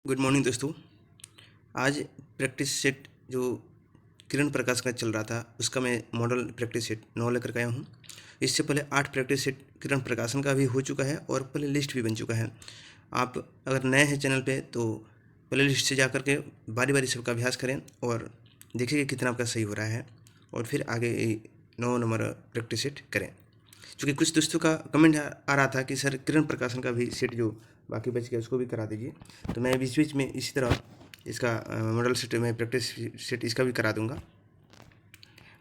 Good morning दोस्तों। आज practice set जो किरण प्रकाश का चल रहा था उसका मैं मॉडल प्रैक्टिस सेट 9 लेकर के आया हूँ। इससे पहले 8 प्रैक्टिस सेट किरण प्रकाशन का भी हो चुका है और प्ले लिस्ट भी बन चुका है। आप अगर नए हैं चैनल पे तो प्ले लिस्ट से जा कर के बारी बारी सबका अभ्यास करें और देखिए कितना आपका सही हो रहा है और फिर आगे 9 नंबर प्रैक्टिस सेट करें। क्योंकि कुछ दोस्तों का कमेंट आ रहा था कि सर किरण प्रकाशन का भी सेट जो बाकी बच गया उसको भी करा दीजिए, तो मैं बीच बीच में इसी तरह इसका मॉडल सेट में प्रैक्टिस सेट इसका भी करा दूंगा।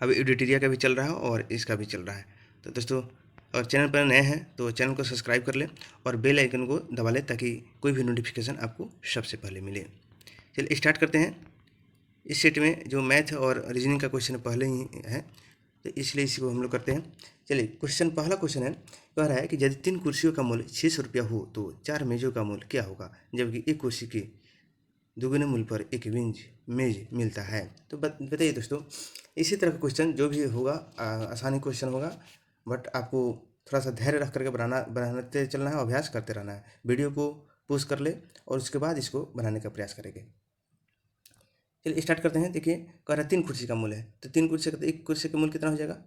अभी एडिटेरिया का भी चल रहा है और इसका भी चल रहा है। तो दोस्तों अगर चैनल पर नए हैं तो चैनल को सब्सक्राइब कर लें और बेल आइकन को दबा लें ताकि कोई भी नोटिफिकेशन आपको सबसे पहले मिले। चलिए स्टार्ट करते हैं। इस सेट में जो मैथ और रीजनिंग का क्वेश्चन पहले ही है तो इसलिए इसी को हम लोग करते हैं। चलिए पहला क्वेश्चन है, कह रहा है कि यदि 3 कुर्सियों का मूल्य 600 रुपया हो तो 4 मेजों का मूल्य क्या होगा, जबकि एक कुर्सी के दुगने मूल्य पर एक मेज मिलता है। तो बताइए दोस्तों, इसी तरह का क्वेश्चन जो भी होगा आसानी क्वेश्चन होगा, बट आपको थोड़ा सा धैर्य रख करके बनाते चलना है, अभ्यास करते रहना है। वीडियो को पोस्ट कर ले और उसके बाद इसको बनाने का प्रयास करेंगे। चलिए स्टार्ट करते हैं। देखिए कह रहा है 3 कुर्सी का मूल्य है, तो 3 कुर्सी का एक कुर्सी का मूल्य कितना हो जाएगा,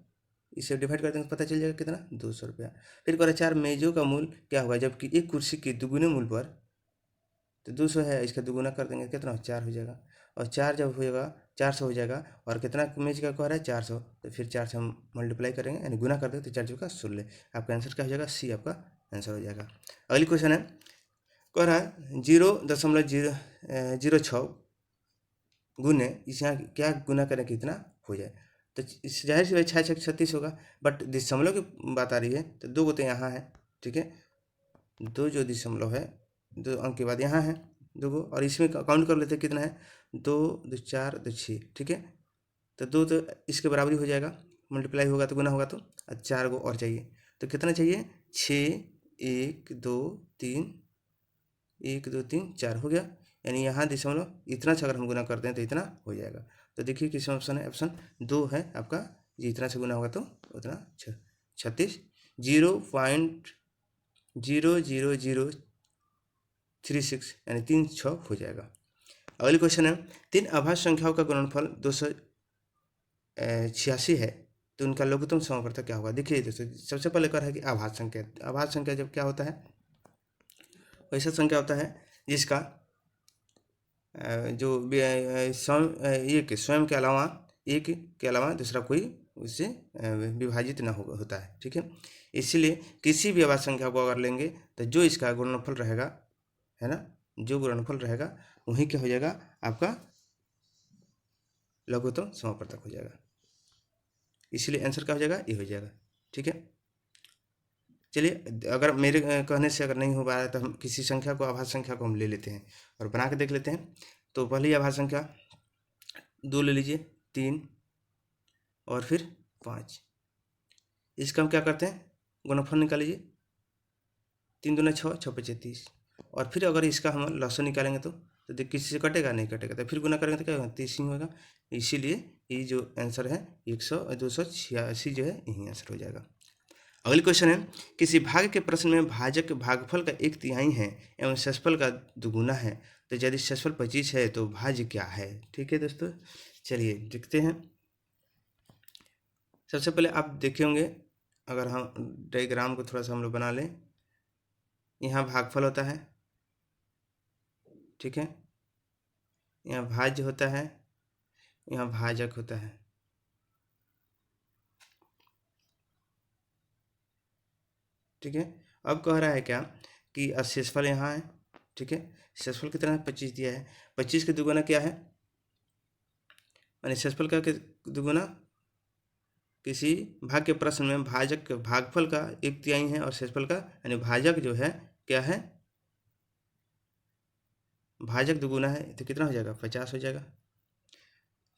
इसे डिवाइड कर देंगे पता चल जाएगा कितना, 200 रुपया। फिर कह रहा है 4 मेजों का मूल्य क्या होगा, जबकि एक कुर्सी के दुगुने मूल्य पर, तो 200 है, इसका दुगुना कर देंगे कितना 4 हो जाएगा, और 4 जब होएगा 400 हो जाएगा, और कितना मेज का कह रहा है 400, तो फिर 4 से हम मल्टीप्लाई करेंगे यानी गुना कर देंगे तो 4 चौका 16। आपका आंसर क्या हो जाएगा, सी आपका आंसर हो जाएगा। अगली क्वेश्चन है, कह रहा है 0.06 गुने इस यहाँ क्या गुना करें कितना हो जाए, तो इस जाहिर सी बात 6 6 36 होगा, बट दशमलव की बात आ रही है तो 2 गो तो यहाँ है, ठीक है, 2 जो दशमलव है 2 अंक के बाद यहाँ है 2 गो, और इसमें काउंट कर लेते हैं कितना है, 2 2 4 2 6, ठीक है, तो 2 तो इसके बराबरी हो जाएगा, मल्टीप्लाई होगा तो गुना होगा तो, 4 गो और चाहिए, तो कितना चाहिए 6, 1 2 3, 1 2 3 4 हो गया, यानी यहाँ दशमलव इतना से अगर हम गुना करते हैं तो इतना हो जाएगा। तो देखिए किस ऑप्शन है, ऑप्शन 2 है आपका, ये इतना से गुना होगा तो उतना 36, 0.00036 यानी 3 6 हो जाएगा। अगली क्वेश्चन है, 3 अभाज्य संख्याओं का गुणनफल 286 है तो उनका लघुत्तम समापवर्तक क्या होगा। देखिए दोस्तों सबसे पहले कर है कि आभाज्य संख्या जब क्या होता है, वैसा संख्या होता है जिसका जो स्वयं के अलावा एक के अलावा दूसरा कोई उससे विभाजित ना होता है, ठीक है। इसीलिए किसी भी अभाज्य संख्या को अगर लेंगे तो जो इसका गुणनफल रहेगा, है ना, जो गुणनफल रहेगा वही क्या हो जाएगा, आपका लघुत्तम समापवर्तक हो जाएगा। इसलिए आंसर क्या हो जाएगा, ये हो जाएगा, ठीक है। चलिए अगर मेरे कहने से अगर नहीं हो पा रहा है तो हम किसी संख्या को, आभाज्य संख्या को हम ले लेते हैं और बना के देख लेते हैं। तो पहली आभाज्य संख्या 2 ले लीजिए, 3 और फिर 5, इसका हम क्या करते हैं, गुणनफल निकाल लीजिए, 3 दूना 6, 6 पचे 30, और फिर अगर इसका हम लॉस निकालेंगे तो देख किसी से कटेगा नहीं, कटेगा तो फिर गुना करेंगे तो क्या होगा, 30 ही होगा। इसीलिए ये जो आंसर है 286 जो है यही आंसर हो जाएगा। अगली क्वेश्चन है, किसी भाग के प्रश्न में भाजक भागफल का 1/3 है एवं शेषफल का दुगुना है, तो यदि शेषफल 25 है तो भाज्य क्या है। ठीक है दोस्तों, चलिए देखते हैं। सबसे पहले आप देखे होंगे, अगर हम डायग्राम को थोड़ा सा हम लोग बना लें, यहाँ भागफल होता है, ठीक है, यहाँ भाज्य होता है, यहाँ भाजक होता है, ठीक है। अब कह रहा है क्या कि शेषफल यहाँ है, ठीक है, शेषफल कितना है 25 दिया है, 25 के दुगुना क्या है, यानी शेषफल का दुगुना, किसी भाग के प्रश्न में भाजक भागफल का 1/3 है और शेषफल का यानी भाजक जो है क्या है, भाजक दुगुना है तो कितना हो जाएगा 50 हो जाएगा,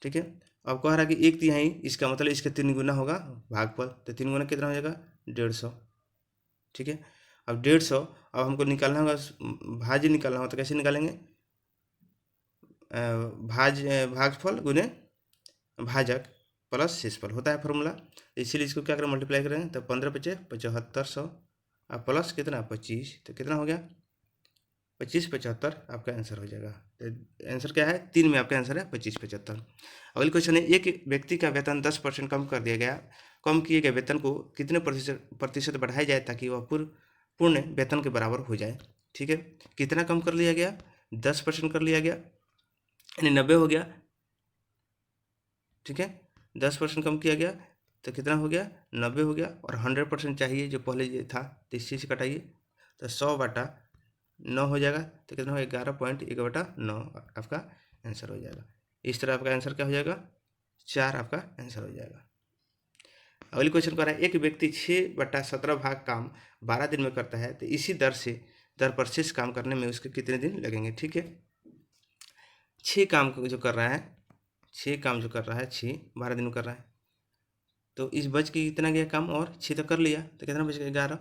ठीक है। अब कह रहा है कि 1/3 इसका मतलब इसका 3 गुना होगा भागफल, तो 3 गुना कितना हो जाएगा 150, ठीक है। अब 150 अब हमको निकालना होगा, भाज्य निकालना होगा तो कैसे निकालेंगे, भागफल गुने भाजक प्लस शेषफल होता है फॉर्मूला, इसीलिए इसको क्या करें मल्टीप्लाई करें तो 15 पचे 7500 और प्लस कितना 25, तो कितना हो गया 25 75 आपका आंसर हो जाएगा। तो आंसर क्या है, 3 में आपका आंसर है 25 75। अगले क्वेश्चन है, एक व्यक्ति का वेतन 10% कम कर दिया गया, कम किए गए वेतन को कितने प्रतिशत बढ़ाया जाए ताकि वह पूर्ण वेतन के बराबर हो जाए। ठीक है, कितना कम कर लिया गया, 10% कर लिया गया यानी 90 हो गया। ठीक है, 10% कम किया गया तो कितना हो गया, 90 हो गया। और 100% चाहिए जो पहले ये था, तो इस चीज़ से कटाइए तो 100/9 हो जाएगा। तो कितना हो, 11.1/9 आपका आंसर हो जाएगा। इस तरह आपका आंसर क्या हो जाएगा, 4 आपका आंसर हो जाएगा। अगले क्वेश्चन कर रहा है, एक व्यक्ति 6/17 भाग काम 12 दिन में करता है, तो इसी दर पर शेष काम करने में उसके कितने दिन लगेंगे। ठीक है, 6 काम जो कर रहा है, 6 काम जो कर रहा है, 6 12 दिन में कर रहा है, तो इस बच के कितना गया काम, और 6 तो कर लिया तो कितना बच गया, 11।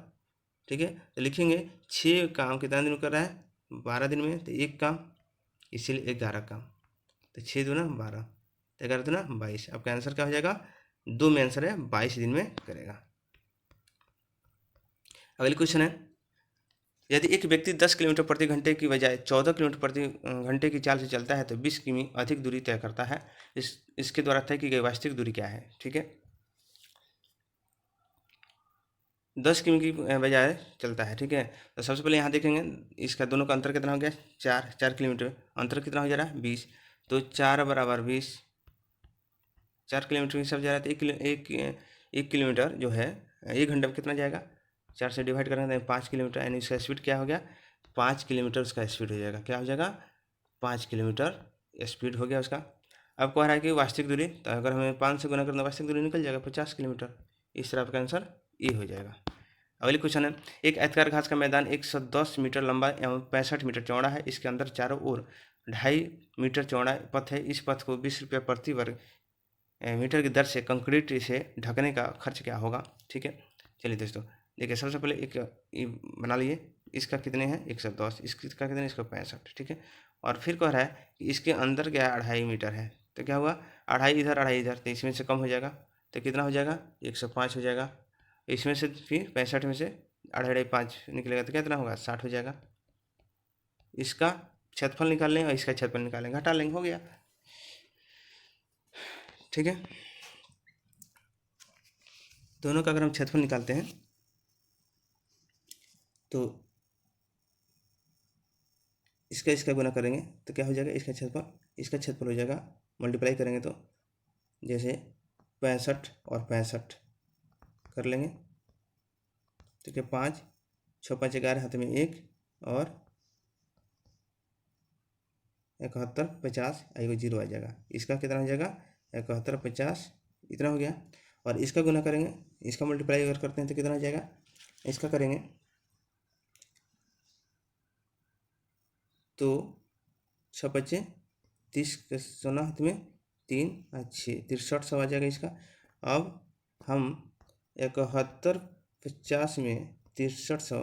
ठीक है, तो लिखेंगे 6 काम कितना दिन में कर रहा है, 12 दिन में, तो 1 काम, इसीलिए 11 काम। तो 6 दूना 12, तो 11 दूना 22। आपका आंसर क्या हो जाएगा, 2 में आंसर है, 22 दिन में करेगा। अगले क्वेश्चन है, यदि एक व्यक्ति 10 किलोमीटर प्रति घंटे की बजाय 14 किलोमीटर प्रति घंटे की चाल से चलता है तो 20 किमी अधिक दूरी तय करता है, इसके द्वारा तय की गई वास्तविक दूरी क्या है। ठीक है, 10 किमी की बजाय चलता है। ठीक है, तो सबसे पहले यहाँ देखेंगे इसका दोनों का अंतर कितना हो गया, 4 किलोमीटर, अंतर कितना हो जा रहा है, 20। तो 4 बराबर 20, 4 किलोमीटर की सब जा रहा है, तो 1 किलोमीटर जो है 1 घंटे में कितना जाएगा, 4 से डिवाइड करेंगे तो 5 किलोमीटर, यानी इसका स्पीड क्या हो गया, 5 किलोमीटर उसका स्पीड हो जाएगा। क्या हो जाएगा, 5 किलोमीटर स्पीड हो गया उसका। अब कह रहा है कि वास्तविक दूरी, तो अगर हमें 5 से गुना करना वास्तविक दूरी निकल जाएगा 50 किलोमीटर। इस तरह आपका आंसर ए हो जाएगा। अगली क्वेश्चन है, एक आयताकार घास का मैदान 110 मीटर लंबा एवं 65 मीटर चौड़ा है, इसके अंदर चारों ओर 2.5 मीटर चौड़ा पथ है, इस पथ को 20 रुपये प्रति वर्ग मीटर की दर से कंक्रीट से ढकने का खर्च क्या होगा। ठीक है, चलिए दोस्तों देखिए, सबसे पहले एक बना लिए, इसका कितने हैं 110, इसका कितने, इसका 65। ठीक है, और फिर कह रहा है कि इसके अंदर क्या है, 2.5 मीटर है, तो क्या हुआ, 2.5 इधर 2.5 इधर, तो इसमें से कम हो जाएगा, तो कितना हो जाएगा, 105 हो जाएगा। इसमें से फिर 65 में से 2.5 5 निकलेगा तो कितना होगा, 60 हो जाएगा। इसका क्षेत्रफल निकाल लें और इसका क्षेत्रफल निकालेंगे, घटा लेंगे, हो गया। ठीक है, दोनों का अगर हम क्षेत्रफल निकालते हैं तो इसका गुना करेंगे तो क्या हो जाएगा, इसका क्षेत्रफल हो जाएगा, मल्टीप्लाई करेंगे तो जैसे 65 और 65 कर लेंगे, ठीक है, 5 6 5 11 हाथ में 1 और 71 50 आएगा, 0 आ जाएगा। इसका कितना हो जाएगा, 71 50 इतना हो गया। और इसका गुना करेंगे, इसका मल्टीप्लाई अगर करते हैं तो कितना हो जाएगा, इसका करेंगे तो 6 5 30 सोना हाथ में 3 अच्छे 63 आ जाएगा इसका। अब हम 71 50 में 63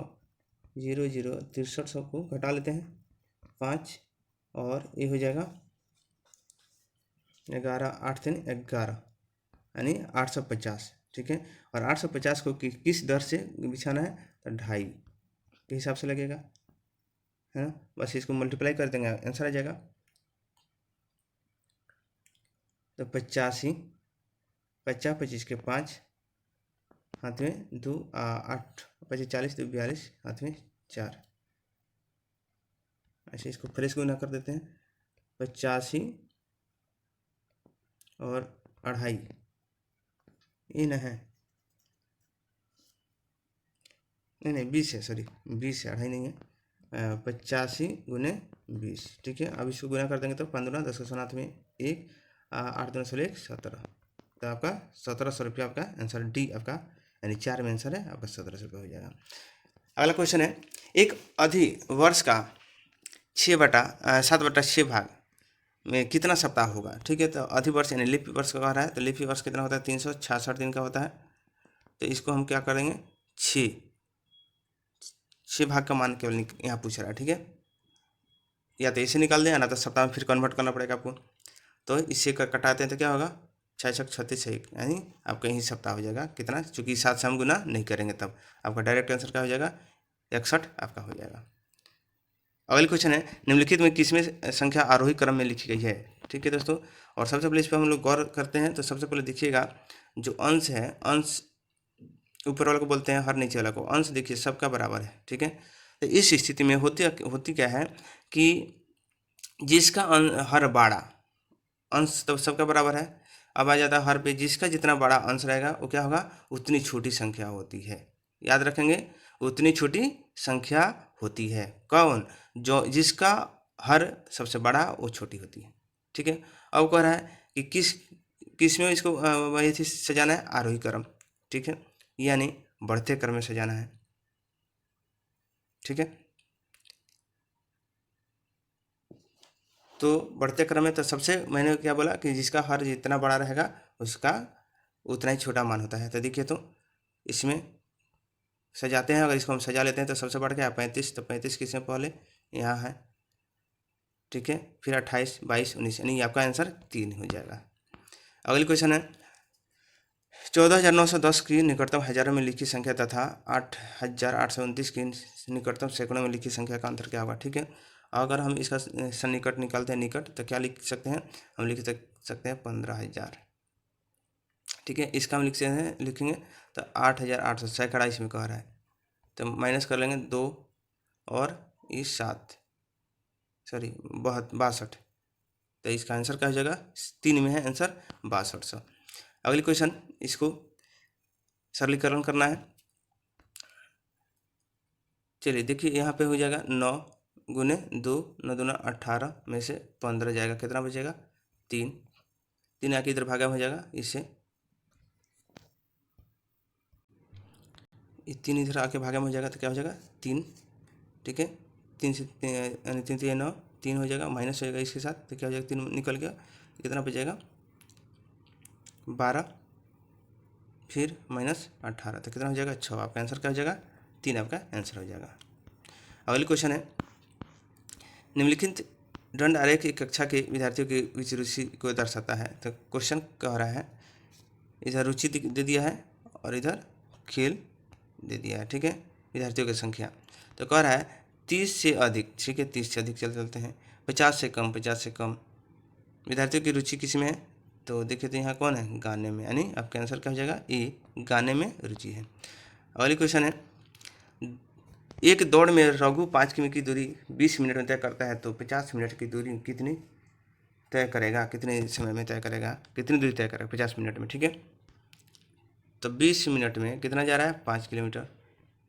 0 0 63 को घटा लेते हैं 5 और ये हो जाएगा 11 8 3 11 यानी 850। ठीक है, और 850 को किस दर से बिछाना है, तो 2.5 के हिसाब से लगेगा, है ना। बस इसको मल्टीप्लाई कर देंगे, आंसर आ जाएगा। तो 85 50 25 के 5 हाथ में 2 8 25 40 2 42 हाथ में 4। ऐसे इसको फ्रेश गुना कर देते हैं, 85 और 2.5 ये न है, नहीं 20 है, सॉरी 20 है, 2.5 नहीं है, 85 गुने 20। ठीक है, अब इसको गुना कर देंगे तो 15 10 का सोना हाथ में 1 8 2 16 17, तो आपका 1700 रुपया आपका आंसर डी आपका, यानी 4 में आंसर है आपका 1700 रुपया हो जाएगा। अगला क्वेश्चन है, एक अधि वर्ष का 7/6 भाग में कितना सप्ताह होगा। ठीक है, तो अधि वर्ष यानी लीप वर्ष का कह रहा है, तो लीप वर्ष कितना होता है, 366 दिन का होता है। तो इसको हम क्या करेंगे, 6 भाग का मान केवल यहाँ पूछ रहा है। ठीक है, या तो इसे निकाल दें, या ना तो सप्ताह में फिर कन्वर्ट करना पड़ेगा आपको। तो इससे कटाते हैं तो क्या होगा, 6 6 36 यानी आपका यही सप्ताह हो जाएगा कितना, चूँकि 7 से हम गुना नहीं करेंगे तब आपका डायरेक्ट आंसर क्या हो जाएगा, 61 आपका हो जाएगा। अगली क्वेश्चन है, निम्नलिखित में किसमें संख्या आरोही क्रम में लिखी गई है। ठीक है दोस्तों, और सबसे पहले इस पर हम लोग गौर करते हैं। तो सबसे पहले देखिएगा, जो अंश है, अंश ऊपर वाला को बोलते हैं हर, नीचे वाला को अंश। देखिए सबका बराबर है। ठीक है, तो इस स्थिति में होती क्या है कि जिसका हर बड़ा अंश तो सबका बराबर है। अब आ जाता है हर पे, जिसका जितना बड़ा अंश रहेगा वो क्या होगा, उतनी छोटी संख्या होती है। याद रखेंगे, उतनी छोटी संख्या होती है। कौन? जो जिसका हर सबसे बड़ा वो छोटी होती है। ठीक है, अब कह रहा है कि किस में इसको वही चीज सजाना है, आरोही क्रम। ठीक है, यानी बढ़ते क्रम में सजाना है। ठीक है, तो बढ़ते क्रम में तो सबसे मैंने क्या बोला कि जिसका हर जितना बड़ा रहेगा उसका उतना ही छोटा मान होता है। तो देखिए, तो इसमें सजाते हैं। अगर इसको हम सजा लेते हैं तो सबसे बढ़ गया 35। तो 35 किसमें पहले यहाँ है। ठीक है, फिर 28, 22, 19, यानी आपका आंसर 3 हो जाएगा। अगली क्वेश्चन है, 14,910 की निकटतम हजारों में लिखी संख्या तथा 8,829 की निकटतम सैकड़ों में लिखी संख्या का अंतर क्या होगा। ठीक है, अगर हम इसका सन्निकट निकालते हैं, निकट, तो क्या लिख सकते हैं, हम लिख सकते हैं 15,000। ठीक है, इसका हम लिखेंगे तो 8,800 सैकड़ा इसमें कह रहा है, तो माइनस कर लेंगे 2 और इस 7, सॉरी 62। तो इसका आंसर क्या हो जाएगा, 3 में है आंसर 6200। अगली क्वेश्चन, इसको सरलीकरण करना है। चलिए देखिए, यहाँ पे हो जाएगा 9 गुने 2, 9 दूना 18 में से 15 जाएगा, कितना बचेगा 3। 3 आके इधर भागा हो जाएगा, इससे ये 3 इधर आके भागा में हो जाएगा, तो क्या हो जाएगा 3। ठीक है, 3 से यानी 3 3 9, 3 हो जाएगा, माइनस हो जाएगा इसके साथ, तो क्या हो जाएगा 3 निकल गया, कितना बचेगा 12, फिर माइनस 18, तो कितना हो जाएगा 6। आपका आंसर क्या हो जाएगा 3, आपका आंसर हो जाएगा। अगली क्वेश्चन है, निम्नलिखित दंड आरेख एक कक्षा के विद्यार्थियों की बीच रुचि को दर्शाता है। तो क्वेश्चन कह रहा है, इधर रुचि दे दिया है और इधर खेल दे दिया है। ठीक है, विद्यार्थियों की संख्या तो कह रहा है 30 से अधिक। ठीक है, 30 से अधिक चलते हैं, 50 से कम, 50 से कम। विद्यार्थियों की रुचि किस में है, तो देखिए तो यहाँ कौन है, गाने में, यानी आपका आंसर क्या हो जाएगा ए, गाने में रुचि है। अगली क्वेश्चन है, एक दौड़ में रघु 5 किमी की दूरी 20 मिनट में तय करता है, तो 50 मिनट की दूरी कितनी तय करेगा, कितने समय में तय करेगा, कितनी दूरी तय करेगा 50 मिनट में। ठीक है, तो 20 मिनट में कितना जा रहा है 5 किलोमीटर,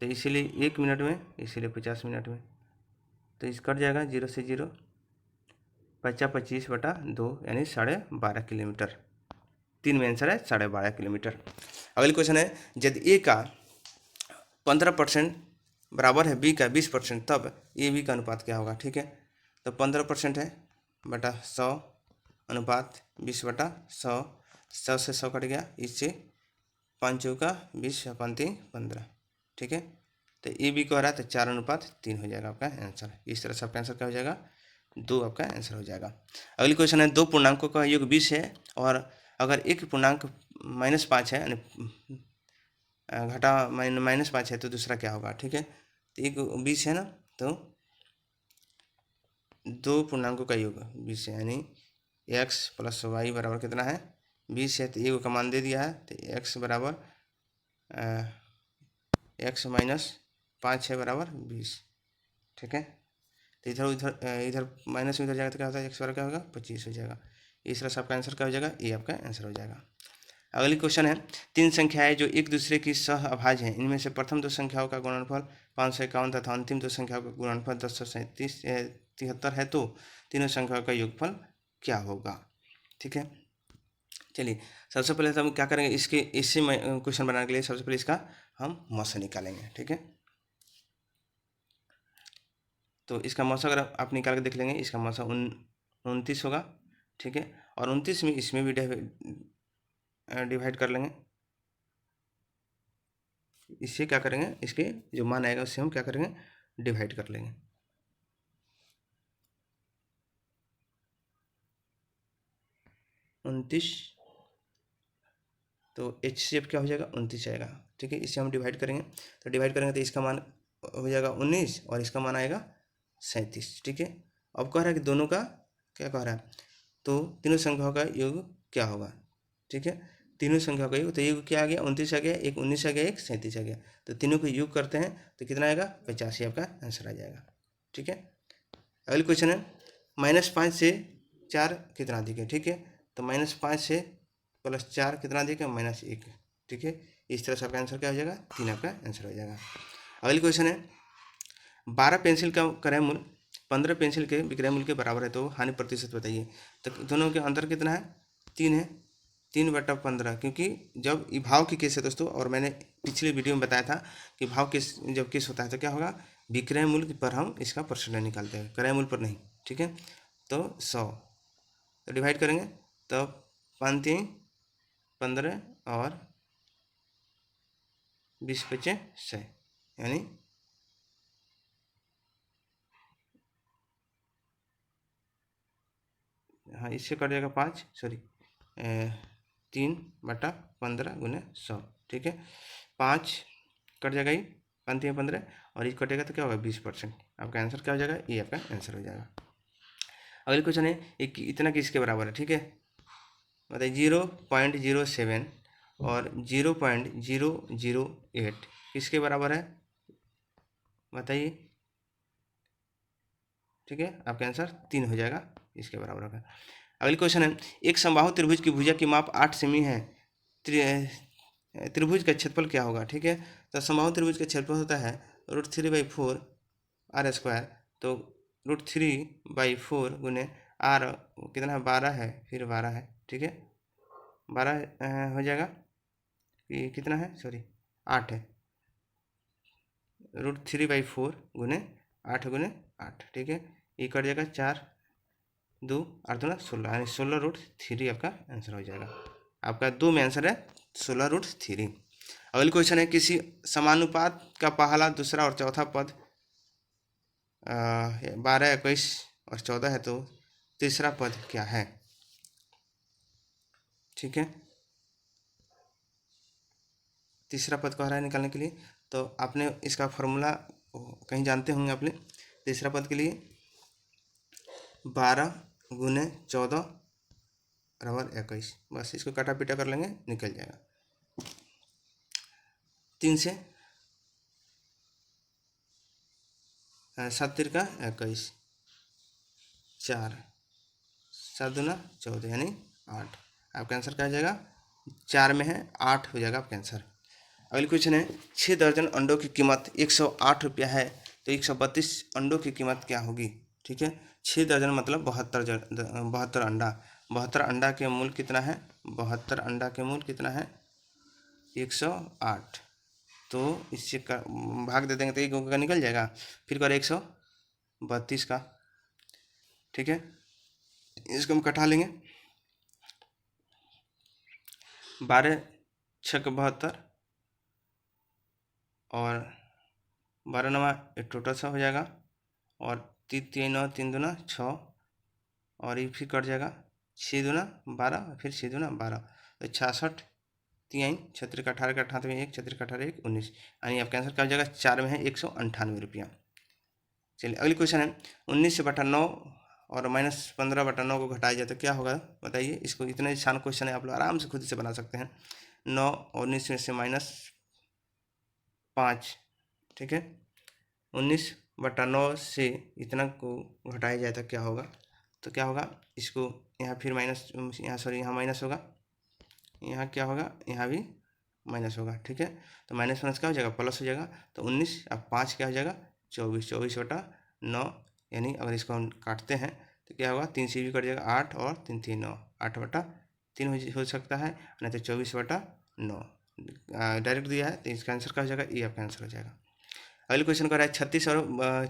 तो इसीलिए 1 मिनट में, इसीलिए 50 मिनट में, तो इस कट जाएगा 0 से 0, 25/2 यानी 12.5 किलोमीटर। 3 में आंसर है 12.5 किलोमीटर। अगली क्वेश्चन है, यदि ए का 15% बराबर है बी का 20%, तब ए बी का अनुपात क्या होगा। ठीक है, तो 15% है बटा 100 अनुपात 20/100, 100 से 100 कट गया, इससे 5 चौका 20, 5 15। ठीक है, तो ए बी को आ रहा है तो 4:3 हो जाएगा आपका आंसर। इस तरह से आपका आंसर क्या हो जाएगा 2, आपका आंसर हो जाएगा। अगली क्वेश्चन है, 2 पूर्णांकों का योग 20 है और अगर एक पूर्णांक -5 है, घटा -5 है, तो दूसरा क्या होगा। ठीक है, तो एक 20 है ना, तो 2 पूर्णांकों का योग 20 है, यानी x + y बराबर कितना है 20 है, तो ए का मान दे दिया है, तो x बराबर x - 5 है बराबर 20। ठीक है, तो इधर माइनस में इधर जाएगा तो क्या होता है, x बराबर क्या होगा 25 हो जाएगा। इस तरह से आपका आंसर क्या हो जाएगा, ए आपका आंसर हो जाएगा। अगली क्वेश्चन है, 3 संख्याएं जो एक दूसरे की सह अभाज्य हैं, इनमें से प्रथम 2 संख्याओं का गुणनफल 551 तथा अंतिम 2 संख्याओं का गुणनफल 1073 है, तो तीनों संख्याओं का योगफल क्या होगा। ठीक है, चलिए सबसे पहले तो हम क्या करेंगे, इससे क्वेश्चन बनाने के लिए सबसे पहले इसका हम मौसा निकालेंगे। ठीक है, तो इसका मौसा अगर आप निकाल के देख लेंगे, इसका मौसा 29 होगा। ठीक है, और 29 में इसमें भी डिवाइड कर लेंगे। इससे क्या करेंगे, इसके जो मान आएगा उससे हम क्या करेंगे, डिवाइड कर लेंगे। उनतीस, तो HCF क्या हो जाएगा 29 आएगा। ठीक है, इससे हम डिवाइड करेंगे, तो डिवाइड करेंगे तो इसका मान हो जाएगा 19 और इसका मान आएगा 37। ठीक है, अब कह रहा है कि दोनों का क्या कह रहा है, तो तीनों संख्याओं का योग क्या होगा। ठीक है, तीनों संख्याओं का योग, तो योग क्या आ गया, 29 आ गया, एक 19 आ गया, एक 37 आ गया, तो तीनों को योग करते हैं तो कितना आएगा, 85 आपका आंसर आ जाएगा। ठीक है, अगली क्वेश्चन है -5 से 4 कितना अधिक है। ठीक है, तो -5 से +4 कितना अधिक है, -1। ठीक है, इस तरह से आपका आंसर क्या हो जाएगा, 3 आपका आंसर हो जाएगा। अगली क्वेश्चन है 12 पेंसिल का क्रय मूल्य 15 पेंसिल के विक्रय मूल्य के बराबर है, तो हानि प्रतिशत बताइए। तो दोनों के अंतर कितना है, 3 है, 3/15, क्योंकि जब ये भाव की केस है दोस्तों, और मैंने पिछले वीडियो में बताया था कि भाव केस जब केस होता है तो क्या होगा, विक्रय मूल्य पर हम इसका परसेंटेज निकालते हैं, क्रय मूल्य पर नहीं। ठीक है, तो 100 तो डिवाइड करेंगे, तो 5 3 15 और 20 बचे 100, यानी हाँ इससे कट जाएगा 5, सॉरी 3/15 गुने 100। ठीक है, 5 कट जाएगा, ये 5 3 15 और ये कटेगा तो क्या होगा, 20%। आपका आंसर क्या हो जाएगा, ये आपका आंसर हो जाएगा। अगली क्वेश्चन है इतना किसके बराबर है। ठीक है, बताइए 0.07 और 0.008 किसके बराबर है, बताइए। ठीक है, आपका आंसर 3 हो जाएगा, इसके बराबर होगा। अगली क्वेश्चन है एक समबाहु त्रिभुज की भुजा की माप 8 सेमी है, त्रिभुज का क्षेत्रफल क्या होगा। ठीक है, तो समबाहु त्रिभुज का क्षेत्रफल होता है √3/4 r², तो √3/4 गुने r कितना है, 12 है, फिर 12 है। ठीक है, 12 हो जाएगा, कि कितना है, सॉरी 8 है, √3/4 गुने 8 गुने 8। ठीक है, ये कट जाएगा, 4 2 8 2 16, यानी 16√3 आपका आंसर हो जाएगा। आपका 2 में आंसर है 16√3। अगली क्वेश्चन है किसी समानुपात का पहला, दूसरा और चौथा पद 12 21 और 14 है, तो तीसरा पद क्या है। ठीक है, तीसरा पद कह रहा है निकालने के लिए, तो आपने इसका फॉर्मूला कहीं जानते होंगे आपने। तीसरा पद के लिए 12 गुने 14 बराबर 21, बस इसको काटा पीटा कर लेंगे, निकल जाएगा। 3 से 7 3 का 21, 4 7 2 14, यानी 8। आपका आंसर क्या हो जाएगा, 4 में है 8 हो जाएगा आपका आंसर। अगली क्वेश्चन है 6 दर्जन अंडों की कीमत 108 रुपया है, तो 132 अंडों की कीमत क्या होगी। ठीक है, 6 दर्जन मतलब 72 अंडा, 72 अंडा के मूल्य कितना है, 72 अंडा के मूल्य कितना है, 108, तो इससे भाग दे देंगे तो एक का निकल जाएगा, फिर कर 132 का। ठीक है, इसको हम कटा लेंगे, 12 6 72 और 12 9 एक टोटल 100 हो जाएगा, और 3 3 9 3 2 6 और ये फिर कट जाएगा, 6 2 12 फिर 6 2 12, तो 66 3 36 का 18 का 88 में 1 36 का 18 1 19, यानी आपका आंसर क्या हो जाएगा, 4 में है 198 रुपया। चलिए अगली क्वेश्चन है 19/9 और -15/9 को घटाया जाए तो क्या होगा, बताइए। इसको इतना आसान क्वेश्चन है, आप लोग आराम से खुद से बना सकते हैं। 9 और 19 में से -5। ठीक है, 19/9 से इतना को घटाया जाए तो क्या होगा, तो क्या होगा, इसको यहाँ फिर माइनस, यहाँ सॉरी यहाँ माइनस होगा, यहाँ क्या होगा, यहाँ भी माइनस होगा। ठीक है, तो माइनस माइनस क्या हो जाएगा, प्लस हो जाएगा, तो 19 अब 5 क्या हो जाएगा, 24 24/9, यानी अगर इसको हम काटते हैं तो क्या होगा, 3 से भी कट जाएगा, 8 और 3 3 9, 8/3 हो सकता है, नहीं तो 24/9 डायरेक्ट दिया है, तो इसका आंसर क्या हो जाएगा, ये आपका आंसर हो जाएगा। अगले क्वेश्चन का है 36 और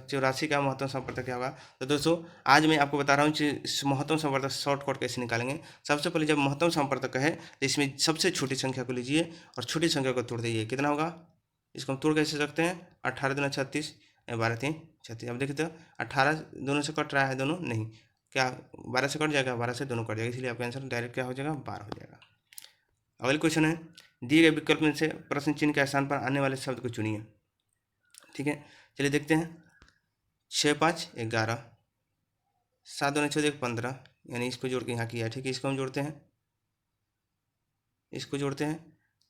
84 का महत्तम संपर्तक क्या होगा। तो दोस्तों आज मैं आपको बता रहा हूँ कि महत्तम संपर्तक शॉर्टकट कैसे निकालेंगे। सबसे पहले जब महत्तम संपर्तक है तो इसमें सबसे छोटी संख्या को लीजिए और छोटी संख्या को तोड़ दीजिए, कितना होगा, इसको हम तोड़ कैसे सकते हैं, 18 दूना 36, 12 3 36। अब देखिए तो 18 दोनों से कट रहा है, दोनों नहीं, क्या 12 से कट जाएगा, 12 से दोनों कट जाएगा, इसलिए आपका आंसर डायरेक्ट क्या हो जाएगा, 12 हो जाएगा। अगले क्वेश्चन है दिए गए विकल्प में से प्रश्न चिन्ह के स्थान पर आने वाले शब्द को चुनिए। ठीक है, चलिए देखते हैं। 6 5 11, 7 दूनी 14 15, यानी इसको जोड़ के यहाँ किया, ठीक है। इसको हम जोड़ते हैं, इसको जोड़ते हैं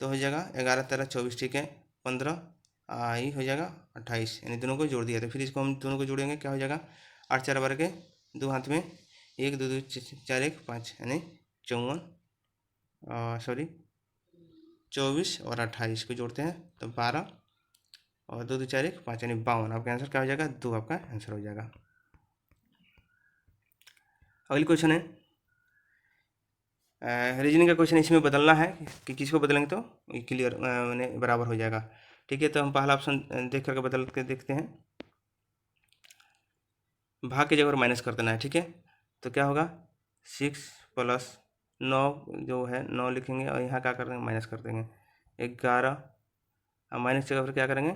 तो हो जाएगा 11 13 24, ठीक है। 15 आई हो जाएगा 28, यानी दोनों को जोड़ दिया। तो फिर इसको हम दोनों को जोड़ेंगे, क्या हो जाएगा 8 4 12 के, 2 हाथ में 1 2 2 4 1 5, यानी 24 और 28 को जोड़ते हैं तो 12 और 2 2 4 1 5, यानी 52। आपका आंसर क्या हो जाएगा 2, आपका आंसर हो जाएगा। अगली क्वेश्चन है रीजनिंग का क्वेश्चन। इसमें बदलना है कि किसको बदलेंगे तो क्लियर मैंने बराबर हो जाएगा, ठीक है। तो हम पहला ऑप्शन देख करके बदल के देखते हैं। भाग की जगह माइनस कर देना है, ठीक है। तो क्या होगा 6 + 9 जो है 9 लिखेंगे और यहाँ क्या कर देंगे माइनस कर देंगे 11, और माइनस जगह पर क्या करेंगे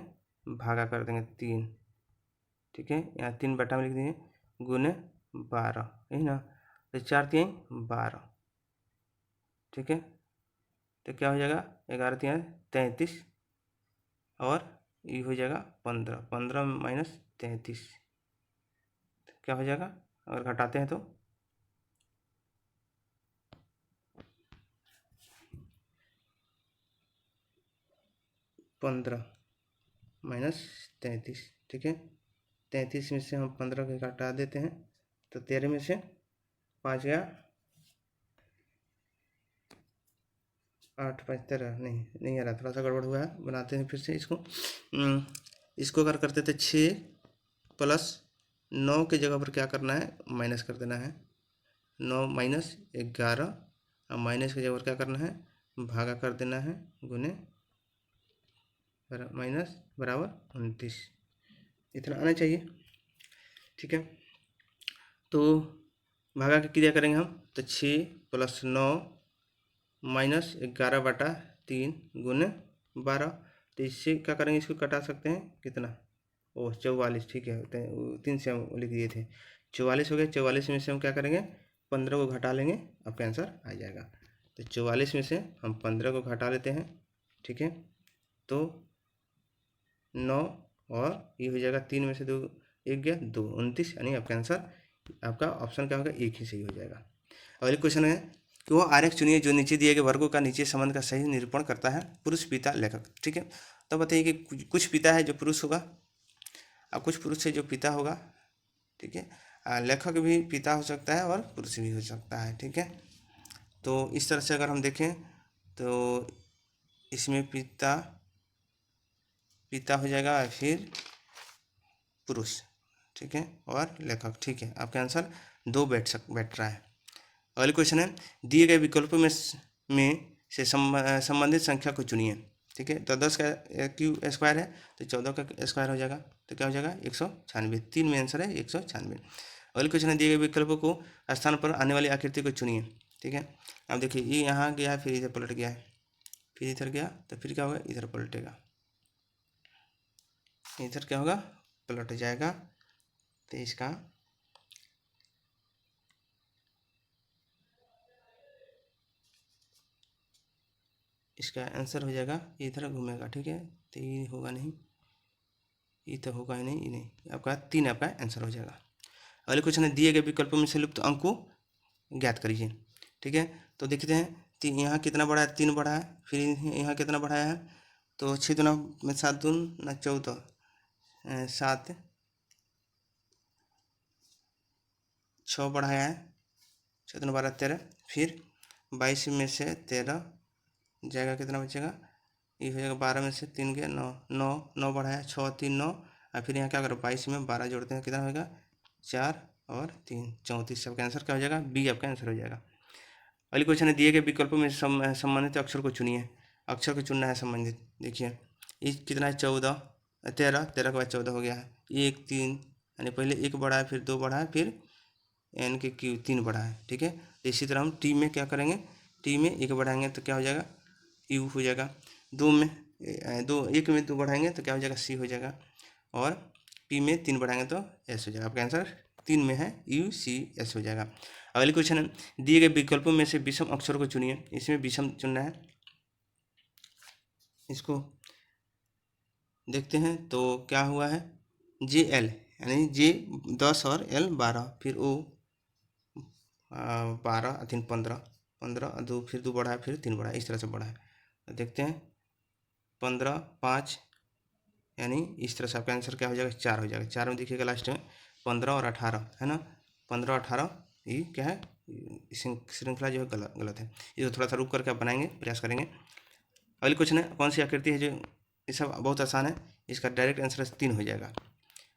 भागा कर देंगे 3, ठीक है। यहाँ 3 बटा में लिख देंगे गुने 12, यही ना। तो 4 3 12, ठीक है। तो क्या हो जाएगा 11 3 33, और ये हो जाएगा 15, 15 माइनस 33 क्या हो जाएगा, अगर घटाते हैं तो 15 माइनस 33, ठीक है। 33 में से हम 15 को घटा देते हैं तो 13 में से 5 गया 8 5 13, नहीं आ रहा, थोड़ा सा गड़बड़ हुआ है, बनाते हैं फिर से इसको। इसको अगर करते थे 6 + 9 की जगह पर क्या करना है माइनस कर देना है, 9 माइनस 11, और माइनस की जगह पर क्या करना है भागा कर देना है गुने माइनस बराबर 29, इतना आना चाहिए, ठीक है। तो भागा की क्रिया करेंगे हम तो 6 + 9 माइनस 11 बटा 3 गुने 12, तो इससे क्या करेंगे इसको कटा सकते हैं कितना 44, ठीक है। 3 से हम लिख दिए थे 44 हो गया। 44 में से हम क्या करेंगे 15 को घटा लेंगे, आपका आंसर आ जाएगा। तो 44 में से हम 15 को घटा लेते हैं, ठीक है। तो 9 और ये हो जाएगा 3 में से 2 1 गया 2, 29, यानी आपका आंसर आपका ऑप्शन क्या होगा 1 ही सही हो जाएगा। अगले क्वेश्चन है कि वो आरेख चुनिए जो नीचे दिए गए वर्गों का नीचे संबंध का सही निरूपण करता है, पुरुष पिता लेखक, ठीक है। तो बताइए कि कुछ पिता है जो पुरुष होगा और कुछ पुरुष है जो पिता होगा, ठीक है। लेखक भी पिता हो सकता है और पुरुष भी हो सकता है, ठीक है। तो इस तरह से अगर हम देखें तो इसमें पिता हो जाएगा फिर पुरुष, ठीक है, और लेखक, ठीक है। आपका आंसर 2 बैठ रहा है। अगले क्वेश्चन है दिए गए विकल्पों में से संबंधित संख्या को चुनिए, ठीक है। तो 10 का क्यू स्क्वायर है तो 14 का स्क्वायर हो जाएगा, तो क्या हो जाएगा 196, 3 में आंसर है 196। अगले क्वेश्चन है दिए गए विकल्पों को स्थान पर आने वाली आकृति को चुनिए, ठीक है। अब देखिए ये यहाँ गया है फिर इधर पलट गया है, फिर इधर गया तो फिर क्या होगा इधर पलटेगा, इधर क्या होगा पलट जाएगा। तो इसका आंसर हो जाएगा इधर घूमेगा, ठीक है। तो ये होगा नहीं, ये तो होगा ही नहीं, ये नहीं, आपका 3 आपका आंसर हो जाएगा। अगले क्वेश्चन है दिए गए विकल्पों में से लुप्त अंक को ज्ञात करिए, ठीक है। तो देखते हैं यहाँ कितना बढ़ा है 3 बढ़ा है, फिर यहाँ कितना बढ़ाया है तो 6 दूना में 7 दूना 14, 7 6 बढ़ाया है 6 दूना 12 13, फिर 22 में से 13 जाएगा कितना बचेगा ये हो जाएगा 12 में से 3 गया 9, 9 बढ़ाया 6 3 9, और फिर यहाँ क्या करो 22 में 12 जोड़ते हैं कितना होगा 4 और 3 34, आपका आंसर क्या हो जाएगा बी आपका आंसर हो जाएगा। अगले क्वेश्चन है दिए गए विकल्पों में संबंधित अक्षर को चुनिए, अक्षर को चुनना है संबंधित। देखिए ये कितना है 14 13 13 के बाद 14 हो गया है 1 3, यानी पहले 1 बढ़ा है फिर 2 बढ़ा है फिर एन के क्यू 3 बढ़ा है, ठीक है। तो इसी तरह हम टी में क्या करेंगे टी में 1 बढ़ाएंगे तो क्या हो जाएगा यू हो जाएगा, 2 में 1 में 2 बढ़ाएंगे तो क्या हो जाएगा सी हो जाएगा, और पी में 3 बढ़ाएंगे तो एस हो जाएगा। आपका आंसर 3 में है यू सी एस हो जाएगा। अगले क्वेश्चन है दिए गए विकल्पों में से विषम अक्षर को चुनिए, इसमें विषम चुनना है, इसको देखते हैं। तो क्या हुआ है जे एल यानी जे 10 और एल 12, फिर ओ 12 3 15, 15 2 फिर 2 बढ़ा है, फिर 3 बढ़ा है, इस तरह से बढ़ा है। तो देखते हैं 15 5, यानी इस तरह से आपका आंसर क्या हो जाएगा, 4 हो जाएगा। 4 में देखिएगा लास्ट में 15 और 18 है ना, 15 18, ये क्या है, श्रृंखला जो है गलत है। इसको थोड़ा सा रुक करके आप बनाएंगे, प्रयास करेंगे। अगली क्वेश्चन है, कौन सी आकृति है जो, ये सब बहुत आसान है, इसका डायरेक्ट आंसर 3 हो जाएगा।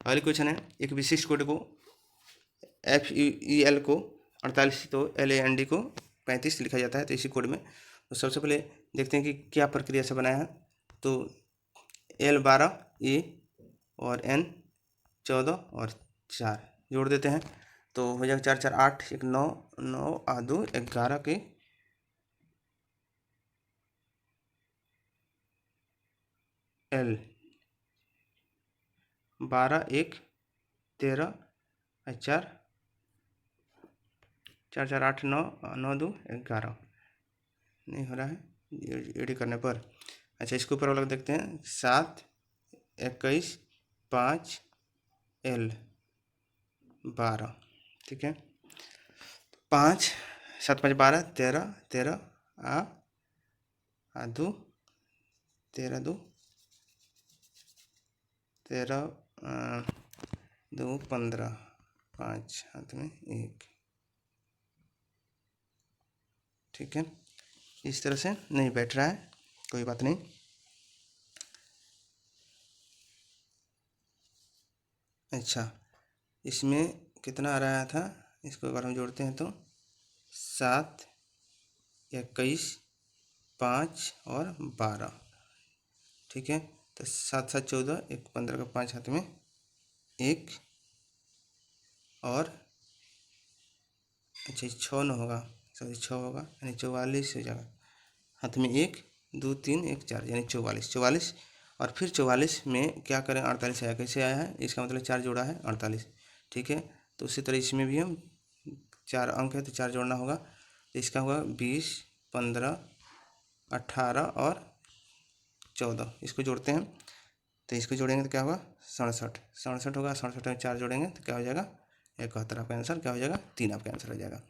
अगली क्वेश्चन है, एक विशिष्ट कोड को FEL को 48, तो LAND को 35 लिखा जाता है, तो इसी कोड में। तो सबसे पहले देखते हैं कि क्या प्रक्रिया से बनाया है। तो L 12 A और N 14 और 4 जोड़ देते हैं, तो हो जाएगा 4 4 8 1 9 9 और 2 11 के L 12 1 13 4 4 4 8 9 9 2 11 नहीं हो रहा है एडी करने पर। अच्छा, इसके ऊपर वाला देखते हैं, 7 21 5 L 12, ठीक है। 5 7 5 12 13 13 आ 2 13 2 13 2 15 5 हाथ में 1, ठीक है। इस तरह से नहीं बैठ रहा है, कोई बात नहीं। अच्छा, इसमें कितना आ रहा था, इसको अगर हम जोड़ते हैं तो 7 21 5 और 12, ठीक है। तो 7 7 14 1 15 का 5 हाथ में 1 और अच्छा 6 न होगा, सॉरी 6 होगा, यानी 44 हो जाएगा। हाथ में 1 2 3 1 4, यानी 44 44। और फिर 44 में क्या करें, 48 आया, कैसे आया है, इसका मतलब 4 जोड़ा है 48, ठीक है। तो उसी तरह इसमें भी हम 4 अंक है तो 4 जोड़ना होगा, तो इसका होगा 20 15 18 और 14, इसको जोड़ते हैं। तो इसको जोड़ेंगे तो क्या होगा, 67 67 होगा, 67 में 4 जोड़ेंगे तो क्या हो जाएगा, 71। आपका आंसर क्या हो जाएगा, 3 आपका आंसर हो जाएगा।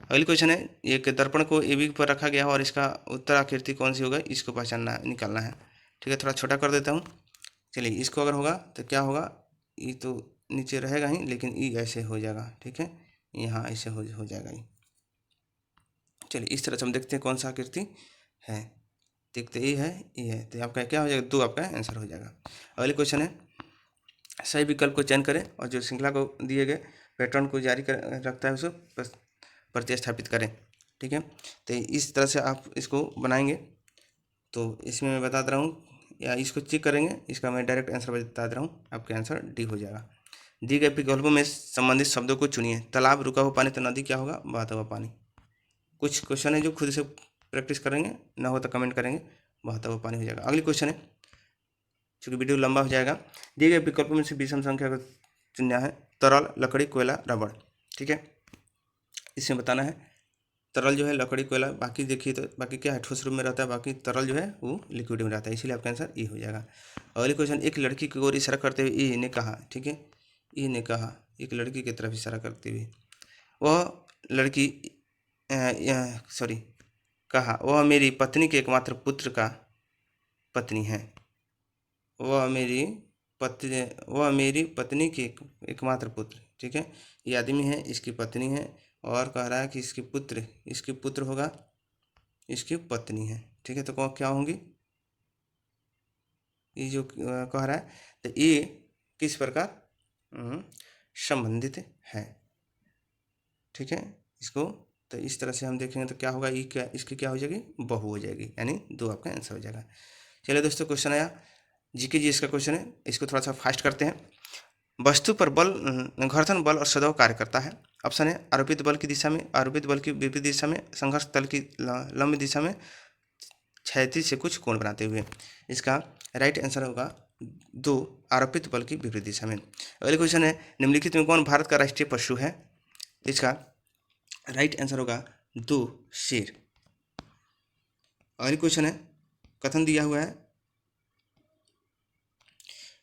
अगली क्वेश्चन है, एक दर्पण को AB पर रखा गया है और इसका उत्तर आकृति कौन सी होगा, इसको पहचानना निकालना है, ठीक है। थोड़ा छोटा कर देता हूँ, चलिए। इसको अगर होगा तो क्या होगा, ई तो नीचे रहेगा ही, लेकिन ई ऐसे हो जाएगा, ठीक है, यहाँ ऐसे हो जाएगा ये। चलिए, इस तरह से हम देखते हैं कौन सा आकृति है, देखते ये है, तो आपका क्या हो जाएगा, 2 आपका आंसर हो जाएगा। अगली क्वेश्चन है, सही विकल्प को चयन करें और जो श्रृंखला को दिए गए पैटर्न को जारी कर रखता है उसको प्रतिस्थापित करें, ठीक है। तो इस तरह से आप इसको बनाएंगे। तो इसमें मैं बता दे रहा हूँ, या इसको चेक करेंगे, इसका मैं डायरेक्ट आंसर बता दे रहा हूँ, आपका आंसर डी हो जाएगा। दिए गए विकल्पों में संबंधित शब्दों को चुनिए। तालाब, रुका हुआ पानी, तो नदी क्या होगा, बहता हुआ पानी। कुछ क्वेश्चन है जो खुद से प्रैक्टिस करेंगे, ना हो तो कमेंट करेंगे, बहता हुआ पानी हो जाएगा। अगली क्वेश्चन है, चूँकि वीडियो लंबा हो जाएगा, दिए गए विकल्पों में से विषम संख्या को चुनना है। तरल, लकड़ी, कोयला, रबड़, ठीक है। इसमें बताना है, तरल जो है लकड़ी, कोयला, बाकी देखिए तो बाकी क्या है, ठोस रूप में रहता है, बाकी तरल जो है वो लिक्विड में रहता है, इसीलिए आपका आंसर ई हो जाएगा। अगली क्वेश्चन, एक लड़की की ओर इशारा करते हुए ई ने कहा, ठीक है, ई ने कहा, एक लड़की की तरफ इशारा करते हुए, वह लड़की सॉरी कहा, वह मेरी पत्नी के एकमात्र पुत्र का पत्नी है। वह मेरी पत्नी के एकमात्र पुत्र, ठीक है। ये आदमी है, इसकी पत्नी है, और कह रहा है कि इसके पुत्र होगा, इसकी पत्नी है, ठीक है। तो क्या होंगी, ये जो कह रहा है, तो ये किस प्रकार संबंधित है, ठीक है। इसको तो इस तरह से हम देखेंगे तो क्या होगा, ये क्या, इसकी क्या हो जाएगी, बहू हो जाएगी, यानी 2 आपका आंसर हो जाएगा। चलिए दोस्तों, क्वेश्चन आया जीके जी इसका क्वेश्चन है, इसको थोड़ा सा फास्ट करते हैं। वस्तु पर बल, घर्षण बल और सदैव कार्य करता है। ऑप्शन है, आरोपित बल की दिशा में, आरोपित बल की विपरीत दिशा में, संघर्ष तल की लंब दिशा में, क्षैतिज से कुछ कोण बनाते हुए। इसका राइट आंसर होगा 2, आरोपित बल की विपरीत दिशा में। अगले क्वेश्चन है, निम्नलिखित में कौन भारत का राष्ट्रीय पशु है। इसका राइट आंसर होगा 2, शेर। अगले क्वेश्चन है, कथन दिया हुआ है,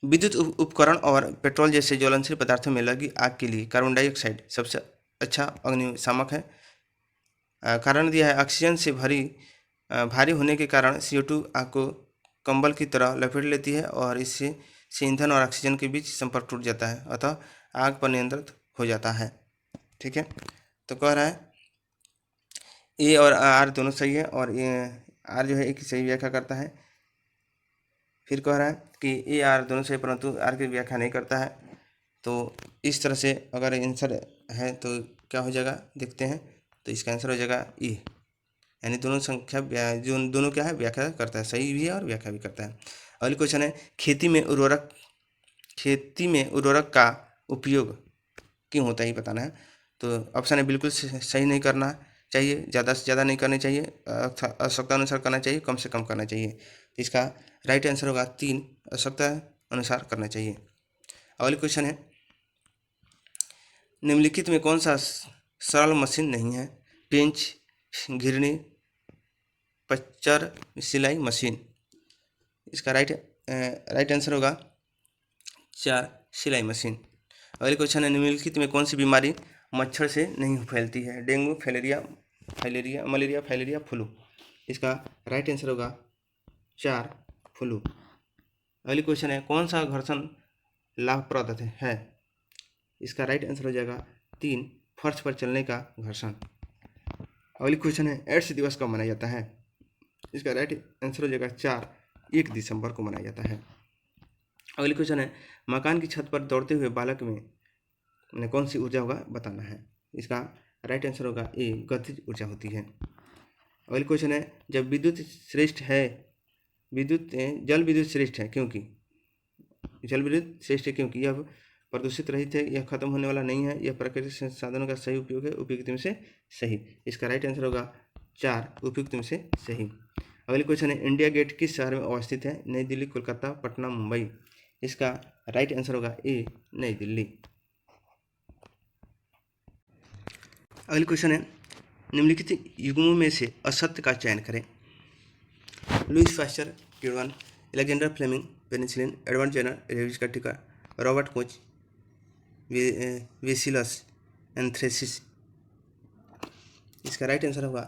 विद्युत उपकरण और पेट्रोल जैसे ज्वलनशील पदार्थों में लगी आग के लिए कार्बन डाइऑक्साइड सबसे अच्छा अग्निशामक है। कारण दिया है ऑक्सीजन से भारी होने के कारण CO2 आग को कंबल की तरह लपेट लेती है और इससे ईंधन और ऑक्सीजन के बीच संपर्क टूट जाता है, अतः आग पर नियंत्रित हो जाता है। ठीक है, तो कह रहा है ए और आर दोनों सही है और आर जो है एक सही व्याख्या करता है। फिर कह रहा है कि ए आर दोनों सही परंतु आर की व्याख्या नहीं करता है। तो इस तरह से अगर आंसर है तो क्या हो जाएगा देखते हैं। तो इसका आंसर हो जाएगा ई, यानी दोनों संख्या जो दोनों क्या है व्याख्या करता है, सही भी है और व्याख्या भी करता है। अगली क्वेश्चन है खेती में उर्वरक का उपयोग क्यों होता है ये बताना है। तो ऑप्शन है बिल्कुल सही नहीं करना चाहिए, ज़्यादा से ज़्यादा नहीं करनी चाहिए, आवश्यकता अनुसार करना चाहिए, कम से कम करना चाहिए। तो इसका राइट आंसर होगा 3, आवश्यकता अनुसार करना चाहिए। अगली क्वेश्चन है निम्नलिखित में कौन सा सरल मशीन नहीं है। पेंच, घिरनी, पच्चर, सिलाई मशीन। इसका राइट आंसर होगा 4, सिलाई मशीन। अगले क्वेश्चन है निम्नलिखित में कौन सी बीमारी मच्छर से नहीं फैलती है। Dengue, malaria, filaria, flu. इसका राइट आंसर होगा 4, फ्लू। अगली क्वेश्चन है कौन सा घर्षण लाभप्रद है। इसका राइट आंसर हो जाएगा 3, फर्श पर चलने का घर्षण। अगली क्वेश्चन है एड्स दिवस कब मनाया जाता है। इसका राइट आंसर हो जाएगा 4, 1 दिसंबर को मनाया जाता है। अगली क्वेश्चन है मकान की छत पर दौड़ते हुए बालक में कौन सी ऊर्जा होगा बताना है। इसका राइट आंसर होगा ए, गतिज ऊर्जा होती है। अगली क्वेश्चन है जल विद्युत श्रेष्ठ है क्योंकि यह प्रदूषित रहित है, यह खत्म होने वाला नहीं है, यह प्राकृतिक संसाधनों का सही उपयोग है, उपयुक्त में से सही। इसका राइट आंसर होगा 4, उपयुक्त में से सही। अगली क्वेश्चन है इंडिया गेट किस शहर में अवस्थित है। नई दिल्ली, कोलकाता, पटना, मुंबई। इसका राइट आंसर होगा ए, नई दिल्ली। अगली क्वेश्चन है निम्नलिखित युग्मों में से असत्य का चयन करें। लुईस पास्चर, किडवान, Alexander Fleming, penicillin, Edward Jenner, rabies का टीका, रॉबर्ट कोच, वेसिलस एंथ्रेसिस। इसका राइट आंसर होगा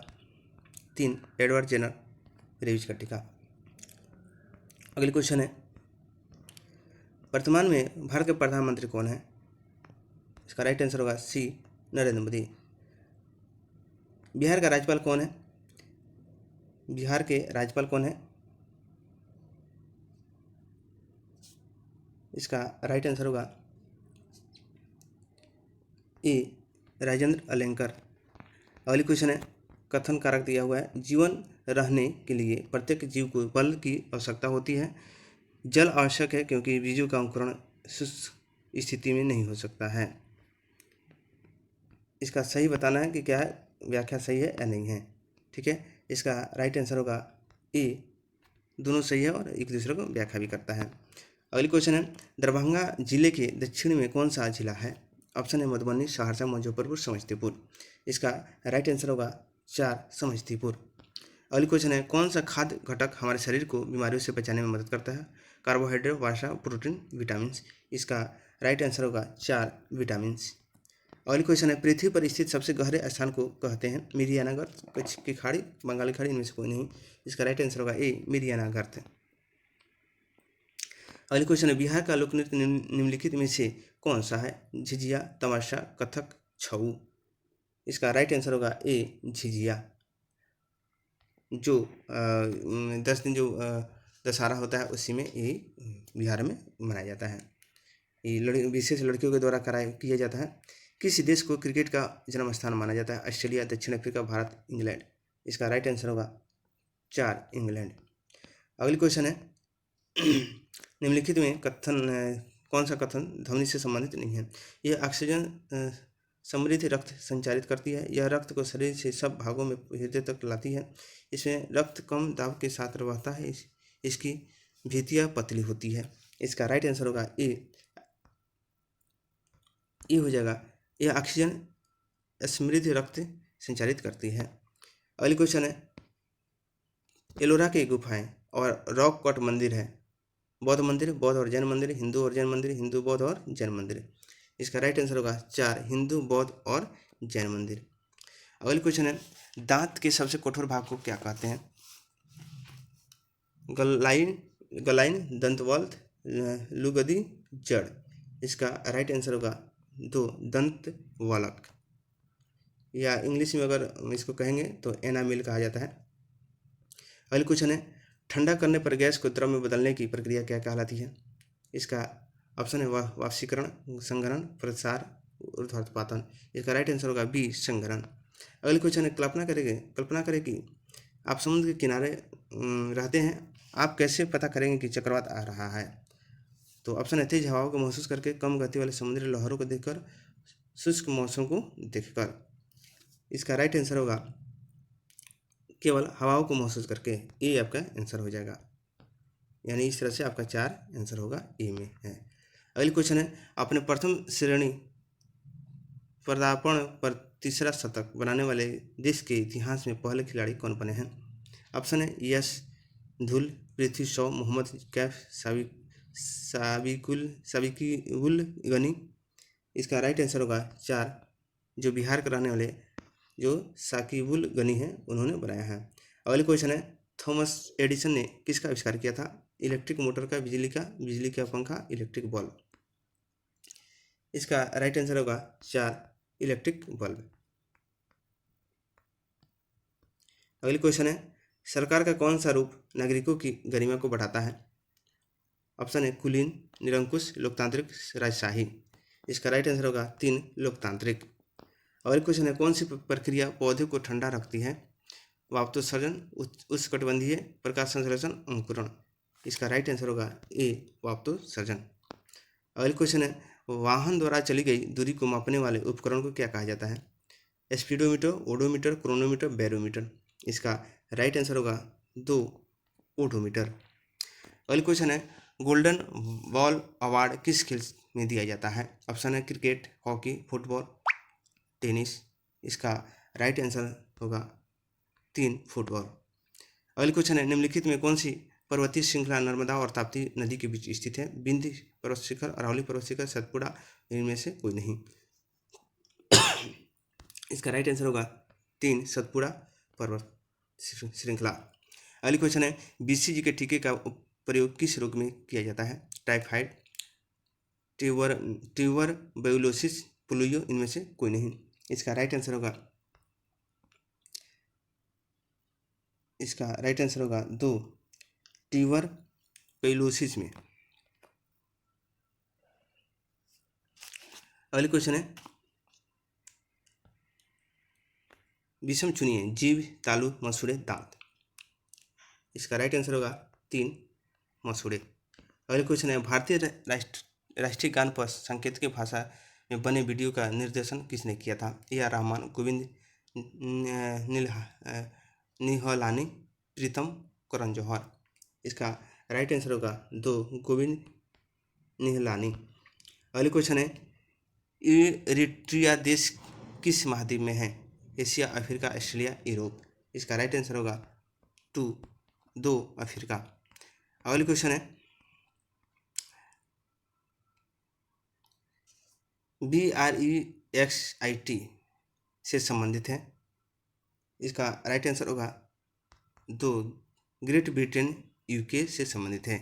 3, एडवर्ड जेनर, रेविज का टीका। अगली क्वेश्चन है वर्तमान में भारत के प्रधानमंत्री कौन है। इसका राइट आंसर होगा सी, नरेंद्र मोदी। बिहार का राज्यपाल कौन है। बिहार के राज्यपाल कौन है। इसका राइट आंसर होगा ए, राजेंद्र अलेंकर। अगली क्वेश्चन है कथन कारक दिया हुआ है जीवन रहने के लिए प्रत्येक जीव को बल की आवश्यकता होती है। जल आवश्यक है क्योंकि बीजों का अंकुरण शुष्क स्थिति में नहीं हो सकता है। इसका सही बताना है कि क्या है, व्याख्या सही है या नहीं है। ठीक है, इसका राइट आंसर होगा ए, दोनों सही है और एक दूसरे को व्याख्या भी करता है। अगली क्वेश्चन है दरभंगा जिले के दक्षिण में कौन सा जिला है। ऑप्शन है मधुबनी, सहरसा, मुजफ्फरपुर, समस्तीपुर। इसका राइट आंसर होगा 4, समस्तीपुर। अगली क्वेश्चन है कौन सा खाद्य घटक हमारे शरीर को बीमारियों से बचाने में मदद करता है। कार्बोहाइड्रेट, वसा, प्रोटीन, विटामिन। इसका राइट आंसर होगा 4, विटामिन। अगली क्वेश्चन है पृथ्वी पर स्थित सबसे गहरे स्थान को कहते हैं। मिरियाना गर्त, कच्छ की खाड़ी, बंगाली खाड़ी, इनमें से कोई नहीं। इसका राइट आंसर होगा ए, मिरियाना गर्त। अगली क्वेश्चन है बिहार का लोक नृत्य निम्नलिखित में से कौन सा है। झिझिया, तमाशा, कथक, छऊ। इसका राइट आंसर होगा ए, झिझिया। जो 10 दिन जो दशहरा होता है उसी में ये बिहार में मनाया जाता है। ये विशेष लड़कियों के द्वारा किया जाता है। किस देश को क्रिकेट का जन्म स्थान माना जाता है। ऑस्ट्रेलिया, दक्षिण अफ्रीका, भारत, इंग्लैंड। इसका राइट आंसर होगा 4, इंग्लैंड। अगली क्वेश्चन है निम्नलिखित में कौन सा कथन ध्वनि से संबंधित नहीं है। यह ऑक्सीजन समृद्ध रक्त संचारित करती है। यह रक्त को शरीर से सब भागों में हृदय तक लाती है। इसमें रक्त कम दाब के साथ बहता है। इसकी भित्तियाँ पतली होती है। इसका राइट आंसर होगा ए हो जाएगा। यह ऑक्सीजन समृद्ध रक्त संचारित करती है। अगली क्वेश्चन है एलोरा की गुफाएं और रॉक कट मंदिर है बौद्ध मंदिर, बौद्ध और जैन मंदिर, हिंदू और जैन मंदिर, हिंदू बौद्ध और जैन मंदिर। इसका राइट आंसर होगा 4, हिंदू बौद्ध और जैन मंदिर। अगली क्वेश्चन है, दांत के सबसे कठोर भाग को क्या कहते हैं? गलाइन, गलाइन, दंतवल्थ, लुगदी, जड़। इसका राइट आंसर होगा 2, दंत वालक, या इंग्लिश में अगर इसको कहेंगे तो एनामिल कहा जाता है। अगली क्वेश्चन है, ठंडा करने पर गैस को द्रव में बदलने की प्रक्रिया क्या कहलाती है? इसका ऑप्शन है वाष्पीकरण, संघनन, प्रसार, ऊर्ध्वाधपातन। इसका राइट आंसर होगा बी, संघनन। अगली क्वेश्चन है, कल्पना करें कि आप समुद्र के किनारे रहते हैं, आप कैसे पता करेंगे कि चक्रवात आ रहा है? तो ऑप्शन है, तेज हवाओं को महसूस करके, कम गति वाले समुद्री लहरों को देखकर, शुष्क मौसम को देखकर। इसका राइट आंसर होगा केवल हवाओं को महसूस करके, ये आपका आंसर हो जाएगा। यानी इस तरह से आपका 4 आंसर होगा, ए में है। अगली क्वेश्चन है, अपने प्रथम श्रेणी पदार्पण पर तीसरा शतक बनाने वाले देश के इतिहास में पहले खिलाड़ी कौन बने हैं? ऑप्शन है, यश धुल, पृथ्वी शॉ, मोहम्मद कैफ, साबिकुल गनी। इसका राइट आंसर होगा 4, जो बिहार के रहने वाले जो साकिबुल गनी है, उन्होंने बनाया है। अगली क्वेश्चन है, थॉमस एडिसन ने किसका आविष्कार किया था? इलेक्ट्रिक मोटर का, बिजली का पंखा, इलेक्ट्रिक बल्ब। इसका राइट आंसर होगा 4, इलेक्ट्रिक बल्ब। अगली क्वेश्चन है, सरकार का कौन सा रूप नागरिकों की गरिमा को बढ़ाता है? ऑप्शन है, कुलीन, निरंकुश, लोकतांत्रिक, राजशाही। इसका राइट आंसर होगा 3, लोकतांत्रिक। अगली क्वेश्चन है, कौन सी प्रक्रिया पौधे को ठंडा रखती है? वाप्तोत्सर्जन, उष्णकटिबंधीय, प्रकाश संश्लेषण, अंकुरण। इसका राइट आंसर होगा ए, वाप्तोत्सर्जन। अगली क्वेश्चन है, वाहन द्वारा चली गई दूरी को मापने वाले उपकरण को क्या कहा जाता है? Speedometer, odometer, chronometer, barometer. इसका राइट आंसर होगा 2, ओडोमीटर। अगली क्वेश्चन है, गोल्डन बॉल अवार्ड किस खेल में दिया जाता है? ऑप्शन है, क्रिकेट, हॉकी, फुटबॉल, टेनिस। इसका राइट आंसर होगा 3, फुटबॉल। अगली क्वेश्चन है, निम्नलिखित में कौन सी पर्वतीय श्रृंखला नर्मदा और ताप्ती नदी के बीच स्थित है? विंध्य पर्वत शिखर, अरावली पर्वत शिखर, सतपुड़ा, इनमें से कोई नहीं। इसका राइट आंसर होगा 3, सतपुड़ा पर्वत श्रृंखला। अगली क्वेश्चन है, BCG के टीके का प्रयोग किस रोग में किया जाता है? टाइफाइड, ट्यूबरकुलोसिस, पोलियो, इनमें से कोई नहीं। इसका राइट आंसर होगा 2, ट्यूबरकुलोसिस में। अगली क्वेश्चन है, विषम चुनिए, जीव, तालु, मसूड़े, दांत। इसका राइट आंसर होगा 3, मसूड़े। अगले क्वेश्चन है, भारतीय राष्ट्रीय गान पर सांकेतिक भाषा में बने वीडियो का निर्देशन किसने किया था? A.R. रहमान, गोविंद निहलानी, प्रीतम करण जौहर। इसका राइट आंसर होगा 2, गोविंद निहलानी। अगले क्वेश्चन है, इरिट्रिया देश किस महाद्वीप में है? Asia, Africa, Australia, Europe. इसका राइट आंसर होगा 2, अफ्रीका। अगली क्वेश्चन है, BREXIT से संबंधित है। इसका राइट आंसर होगा 2, ग्रेट ब्रिटेन, UK से संबंधित है।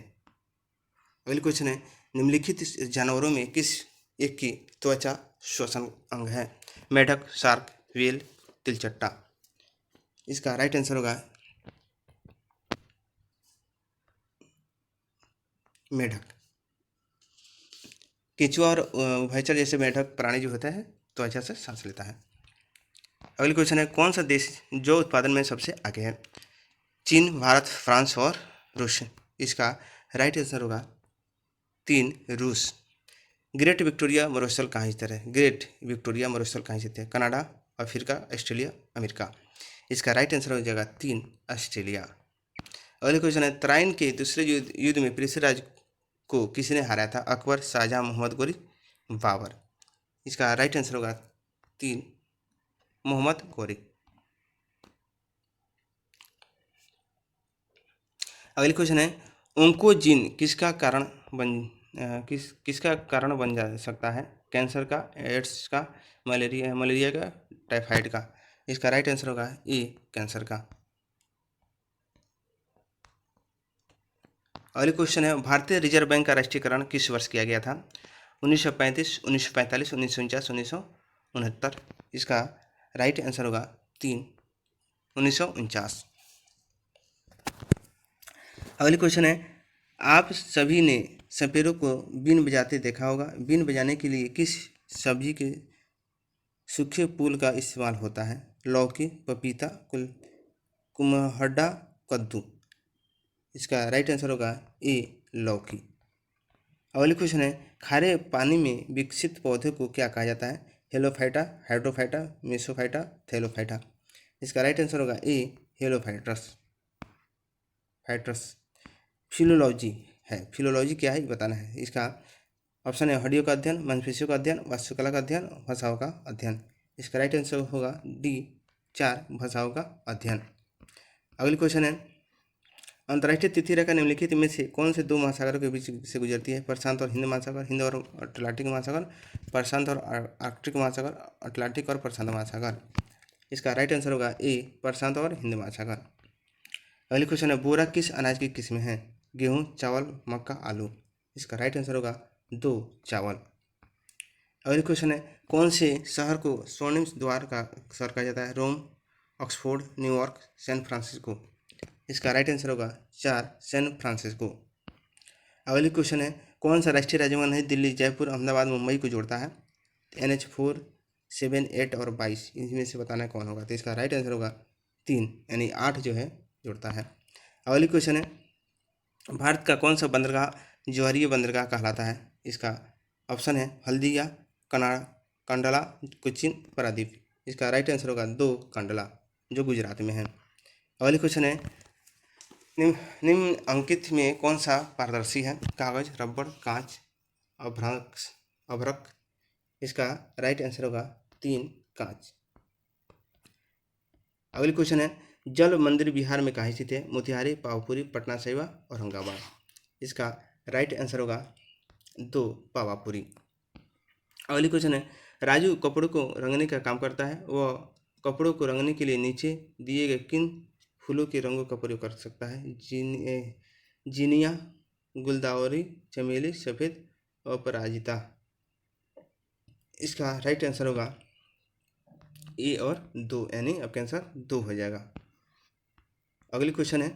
अगली क्वेश्चन है, निम्नलिखित जानवरों में किस एक की त्वचा श्वसन अंग है? मेढक, शार्क, व्हेल, तिलचट्टा। इसका राइट आंसर होगा मेढक। केंचुआ और उभयचर जैसे मेढक प्राणी जो होता है त्वचा से सांस लेता है। अगली क्वेश्चन है, कौन सा देश जो उत्पादन में सबसे आगे है? चीन, भारत, फ्रांस और रूस। इसका राइट आंसर होगा 3, रूस। ग्रेट विक्टोरिया मेमोरियल कहाँ स्थित है? ग्रेट विक्टोरिया मेमोरियल कहाँ स्थित है? Canada, Africa, Australia, America. इसका राइट आंसर हो जाएगा 3, ऑस्ट्रेलिया। अगले क्वेश्चन है, तराइन के दूसरे युद्ध में पृथ्वीराज को किसने हराया था? अकबर, शाहजहां, मोहम्मद गोरी, बाबर। इसका राइट आंसर होगा 3, मोहम्मद गोरी। अगली क्वेश्चन है, ओंकोजीन किसका कारण बन जा सकता है? कैंसर का, एड्स का, मलेरिया का, टाइफाइड का। इसका राइट आंसर होगा ए, कैंसर का। अगले क्वेश्चन है, भारतीय रिजर्व बैंक का राष्ट्रीयकरण किस वर्ष किया गया था? 1935, 1945, 1949, 1969। इसका राइट आंसर होगा 3, 1949। अगली क्वेश्चन है, आप सभी ने सपेरों को बीन बजाते देखा होगा। बीन बजाने के लिए किस सब्जी के सूखे फूल का इस्तेमाल होता है? लौकी, पपीता, कुम्हड़ा, कद्दू। इसका राइट आंसर होगा ए, लौकी। अगली क्वेश्चन है, खारे पानी में विकसित पौधे को क्या कहा जाता है? हेलोफाइटा, हाइड्रोफाइटा, मेसोफाइटा, थैलोफाइटा। इसका राइट आंसर होगा ए, हेलोफाइट्रस। फिलोलॉजी है, फिलोलॉजी क्या है ये बताना है। इसका ऑप्शन है, हड्डियों का अध्ययन, मांसपेशियों का अध्ययन, वास्तुकला का अध्ययन, भाषाओं का अध्ययन। इसका राइट आंसर होगा डी, 4, भाषाओं का अध्ययन। अगली क्वेश्चन है, अंतर्राष्ट्रीय तिथि रेखा निम्नलिखित में से कौन से 2 महासागरों के बीच से गुजरती है? प्रशांत और हिंद महासागर, हिंद और अटलांटिक महासागर, प्रशांत और आर्कटिक महासागर, अटलांटिक और प्रशांत महासागर। इसका राइट आंसर होगा ए, प्रशांत और हिंद महासागर। अगली क्वेश्चन है, बोरा किस अनाज की किस्म है? गेहूं, चावल, मक्का, आलू। इसका राइट आंसर होगा 2, चावल। अगली क्वेश्चन है, कौन से शहर को स्वर्णिम द्वार का शहर कहा जाता है? रोम, ऑक्सफोर्ड, न्यूयॉर्क, सैन फ्रांसिस्को। इसका राइट आंसर होगा 4, सैन फ्रांसिस्को। अगली क्वेश्चन है, कौन सा राष्ट्रीय राजमार्ग है दिल्ली, जयपुर, अहमदाबाद, मुंबई को जोड़ता है? NH4, 7, 8 और 22। इनमें से बताना है कौन होगा। तो इसका राइट आंसर होगा 3, यानी 8 जो है जोड़ता है। अगली क्वेश्चन है, भारत का कौन सा बंदरगाह जौहरीय बंदरगाह कहलाता है? इसका ऑप्शन है, हल्दिया, कंडला, कोचीन, पारादीप। इसका राइट आंसर होगा 2, कंडला, जो गुजरात में है। अगली क्वेश्चन है, निम्न अंकित में कौन सा पारदर्शी है? कागज, रबड़, कांच, अभ्रक। इसका राइट आंसर होगा 3, कांच। अगली क्वेश्चन है, जल मंदिर बिहार में कहाँ स्थित है? मोतिहारी, पावापुरी, पटना साहिब, औरंगाबाद। इसका राइट आंसर होगा 2, पावापुरी। अगली क्वेश्चन है, राजू कपड़ों को रंगने का काम करता है, वह कपड़ों को रंगने के लिए नीचे दिए गए किन फूलों के रंगों का प्रयोग कर सकता है? जीनिया, गुलदावरी, चमेली, सफ़ेद, अपराजिता। इसका राइट आंसर होगा ए और 2, यानी आपका आंसर 2 हो जाएगा। अगली क्वेश्चन है,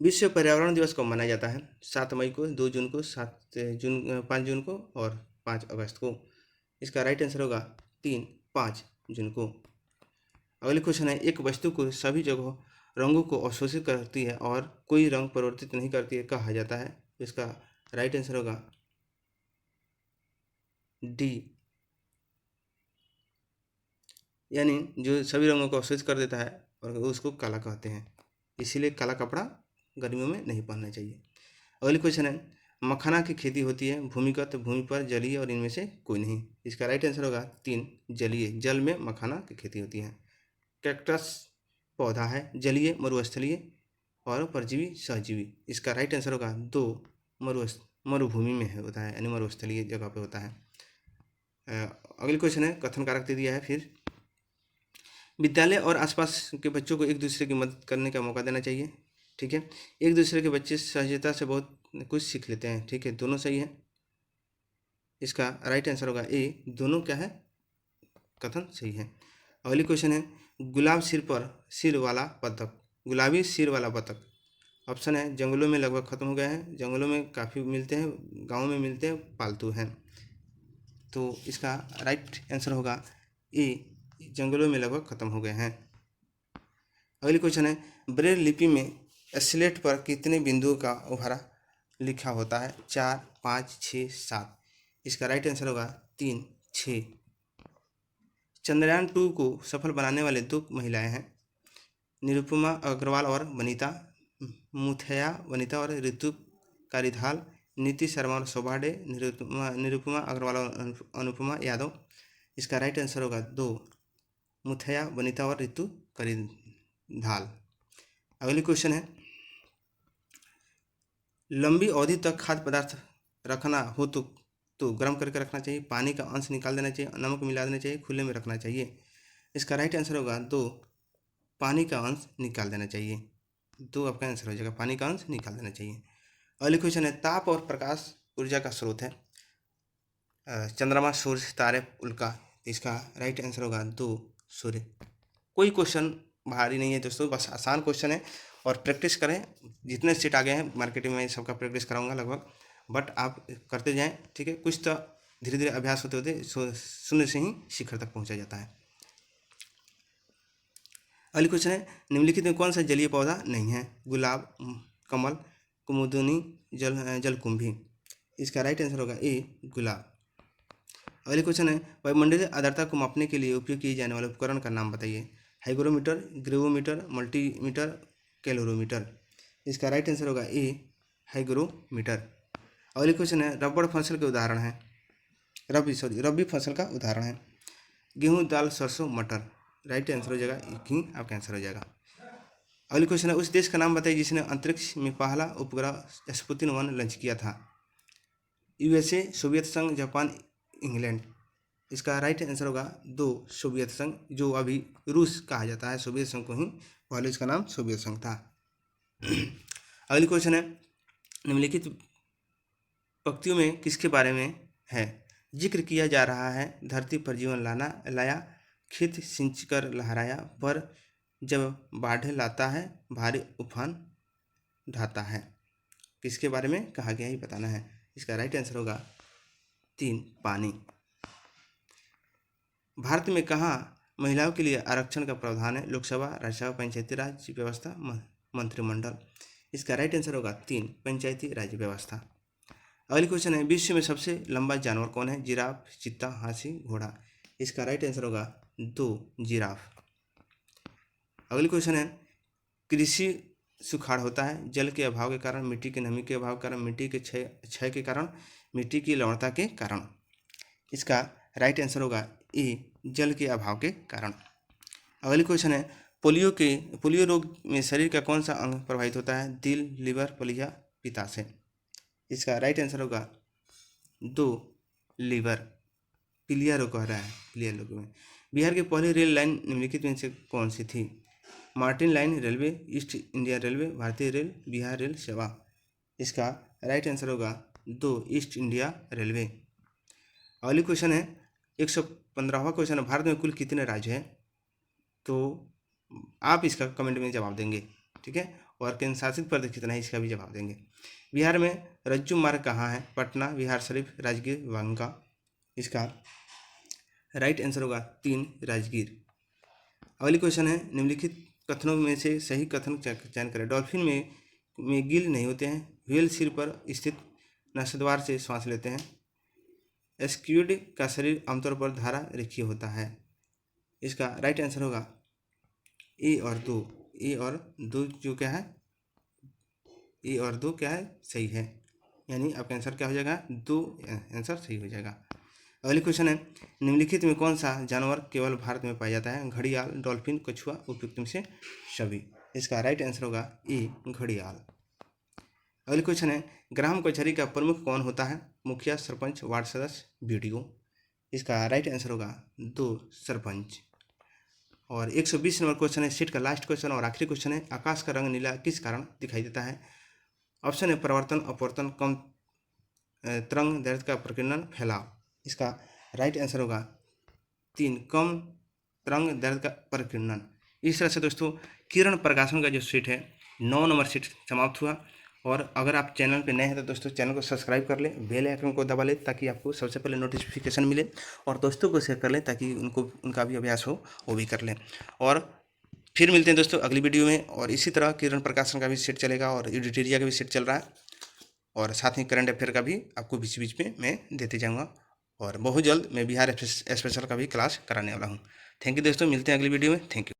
विश्व पर्यावरण दिवस कब मनाया जाता है? 7 मई को, 2 जून को, 5 जून को और 5 अगस्त को। इसका राइट आंसर होगा 3, 5 जून को। अगली क्वेश्चन है, एक वस्तु को सभी जगह रंगों को अवशोषित करती है और कोई रंग परिवर्तित नहीं करती है, कहा जाता है? इसका राइट आंसर होगा डी, यानी जो सभी रंगों को अवशोषित कर देता है और उसको काला कहते हैं। इसीलिए काला कपड़ा गर्मियों में नहीं पहनना चाहिए। अगली क्वेश्चन है, मखाना की खेती होती है भूमिगत, भूमि पर, जलीय और इनमें से कोई नहीं। इसका राइट आंसर होगा 3, जलीय। जल में मखाना की खेती होती है। कैक्टस पौधा है जलीय, मरुस्थलीय और परजीवी, सहजीवी। इसका राइट आंसर होगा 2, मरुभूमि में है होता है, यानी मरुस्थलीय जगह पे होता है। अगली क्वेश्चन है, कथन कारक दे दिया है फिर, विद्यालय और आसपास के बच्चों को एक दूसरे की मदद करने का मौका देना चाहिए। ठीक है, एक दूसरे के बच्चे सहजता से बहुत कुछ सीख लेते हैं। ठीक है, दोनों सही है। इसका राइट आंसर होगा ए, दोनों क्या है, कथन सही है। अगली क्वेश्चन है, गुलाबी सिर वाला बतख। ऑप्शन है, जंगलों में लगभग खत्म हो गया है, जंगलों में काफ़ी मिलते हैं, गाँव में मिलते हैं, पालतू हैं। तो इसका राइट आंसर होगा ए, जंगलों में लगभग खत्म हो गए हैं। अगली क्वेश्चन है, ब्रेल लिपि में स्लेट पर कितने बिंदुओं का उभारा लिखा होता है? 4, 5, 6, 7। इसका राइट आंसर होगा 3, 6। चंद्रयान 2 को सफल बनाने वाले 2 महिलाएं हैं, निरुपमा अग्रवाल और वनिता मुथैया, वनिता और ऋतु कारिधाल, नीति शर्मा और शोभा डे, निरुपमा अग्रवाल और अनुपमा यादव। इसका राइट आंसर होगा 2, मुथैया, वनिता और ऋतु कारिधाल। अगली क्वेश्चन है, लंबी अवधि तक खाद्य पदार्थ रखना हो तो गर्म करके रखना चाहिए, पानी का अंश निकाल देना चाहिए, नमक मिला देना चाहिए, खुले में रखना चाहिए। इसका राइट आंसर होगा 2, पानी का अंश निकाल देना चाहिए। 2 आपका आंसर हो जाएगा, पानी का अंश निकाल देना चाहिए। अगली क्वेश्चन है, ताप और प्रकाश ऊर्जा का स्रोत है चंद्रमा, सूर्य, तारे, उल्का। इसका राइट आंसर होगा 2, सूर्य। कोई क्वेश्चन भारी नहीं है दोस्तों, बस आसान क्वेश्चन है और प्रैक्टिस करें। जितने सीट आ गए हैं मार्केटिंग में सबका प्रैक्टिस कराऊंगा लगभग, बट आप करते जाएं, ठीक है। कुछ तो धीरे धीरे अभ्यास होते होते शून्य से ही शिखर तक पहुंचा जाता है। अगली क्वेश्चन है, निम्नलिखित में कौन सा जलीय पौधा नहीं है? गुलाब, कमल, कुमुदिनी, जलकुंभी। इसका राइट आंसर होगा ए, गुलाब। अगले क्वेश्चन है, वायुमंडलीय आर्द्रता को मापने के लिए उपयोग किए जाने वाले उपकरण का नाम बताइए। Hygrometer, gravimeter, multimeter, calorimeter. इसका राइट आंसर होगा ए, हाइग्रोमीटर। अगले क्वेश्चन है, रबड़ फसल के उदाहरण है रबी फसल का उदाहरण है गेहूँ, दाल, सरसों, मटर। राइट आंसर हो जाएगा घी, आपका आंसर हो जाएगा। अगले क्वेश्चन है, उस देश का नाम बताइए जिसने अंतरिक्ष में पहला उपग्रह स्पुतनिक 1 लॉन्च किया था। यूएसए, सोवियत संघ, जापान, इंग्लैंड। इसका राइट आंसर होगा 2, सोवियत संघ, जो अभी रूस कहा जाता है, सोवियत संघ को ही पहले इसका नाम सोवियत संघ था। अगली क्वेश्चन है, निम्नलिखित पंक्तियों में किसके बारे में है? जिक्र किया जा रहा है धरती पर जीवन लाया, खेत सिंच कर लहराया, पर जब बाढ़ लाता है भारी उफान ढाता है। किसके बारे में कहा गया ही बताना है। इसका राइट आंसर होगा 3, पानी। भारत में कहाँ महिलाओं के लिए आरक्षण का प्रावधान है? लोकसभा, राज्यसभा, पंचायती राज व्यवस्था, मंत्रिमंडल। इसका राइट आंसर होगा 3, पंचायती राज व्यवस्था। अगली क्वेश्चन है, विश्व में सबसे लंबा जानवर कौन है? जिराफ, चीता, हाथी, घोड़ा। इसका राइट आंसर होगा 2, जिराफ। अगली क्वेश्चन है, कृषि सुखाड़ होता है जल के अभाव के कारण, मिट्टी की नमी के अभाव के कारण, मिट्टी के क्षय के कारण, मिट्टी की लवणता के कारण। इसका राइट आंसर होगा ए, जल के अभाव के कारण। अगली क्वेश्चन है, पोलियो रोग में शरीर का कौन सा अंग प्रभावित होता है? दिल, लीवर, प्लीहा, पित्ताशय। इसका राइट आंसर होगा 2, लीवर। पीलिया रोग कह रहा है, पीलिया रोग में। बिहार की पहली रेल लाइन निम्नलिखित में से कौन सी थी? Martin line railway, east India railway, भारतीय रेल, बिहार रेल सेवा। इसका राइट आंसर होगा 2, ईस्ट इंडिया रेलवे। अगली क्वेश्चन है, 115वां क्वेश्चन है, भारत में कुल कितने राज्य हैं? तो आप इसका कमेंट में जवाब देंगे, ठीक है। और केंद्र शासित प्रदेश कितना है, इसका भी जवाब देंगे। बिहार में रज्जु मार्ग कहाँ है? पटना, बिहार शरीफ, राजगीर, बांका। इसका राइट आंसर होगा 3, राजगीर। अगली क्वेश्चन है, निम्नलिखित कथनों में से सही कथन चयन करें। डॉल्फिन में गिल नहीं होते हैं, व्हेल सिर पर स्थित नासाद्वार से श्वास लेते हैं, स्क्विड का शरीर आमतौर पर धारा रेखीय होता है। इसका राइट आंसर होगा ए और 2, ए और 2 जो क्या है, ए और 2 क्या है, सही है, यानी आपका आंसर क्या हो जाएगा? 2 आंसर सही हो जाएगा। अगली क्वेश्चन है, निम्नलिखित में कौन सा जानवर केवल भारत में पाया जाता है? घड़ियाल, डॉल्फिन, कछुआ, उपयुक्त में से सभी। इसका राइट आंसर होगा ए, घड़ियाल। अगली क्वेश्चन है, ग्राम कचहरी का प्रमुख कौन होता है? मुखिया, सरपंच, वार्ड सदस्य, बीडीओ। इसका राइट आंसर होगा 2, सरपंच। और 120 नंबर क्वेश्चन है, सीट का लास्ट क्वेश्चन और आखिरी क्वेश्चन है, आकाश का रंग नीला किस कारण दिखाई देता है? ऑप्शन है परावर्तन, अपवर्तन, कम तरंग दैर्ध्य का प्रकीर्णन, फैलाव। इसका राइट आंसर होगा 3, कम तरंग दैर्ध्य का प्रकीर्णन। इस तरह से दोस्तों किरण प्रकाशन का जो सीट है 9 नंबर सीट समाप्त हुआ। और अगर आप चैनल पे नए हैं तो दोस्तों चैनल को सब्सक्राइब कर लें, बेल आइकन को दबा लें ताकि आपको सबसे पहले नोटिफिकेशन मिले, और दोस्तों को शेयर कर लें ताकि उनका भी अभ्यास हो, वो भी कर लें। और फिर मिलते हैं दोस्तों अगली वीडियो में। और इसी तरह किरण प्रकाशन का भी सेट चलेगा और एडिटोरिया का भी सेट चल रहा है, और साथ ही करंट अफेयर का भी आपको बीच बीच में मैं देते जाऊँगा। और बहुत जल्द मैं बिहार स्पेशल का भी क्लास कराने वाला हूँ। थैंक यू दोस्तों, मिलते हैं अगली वीडियो में। Thank you.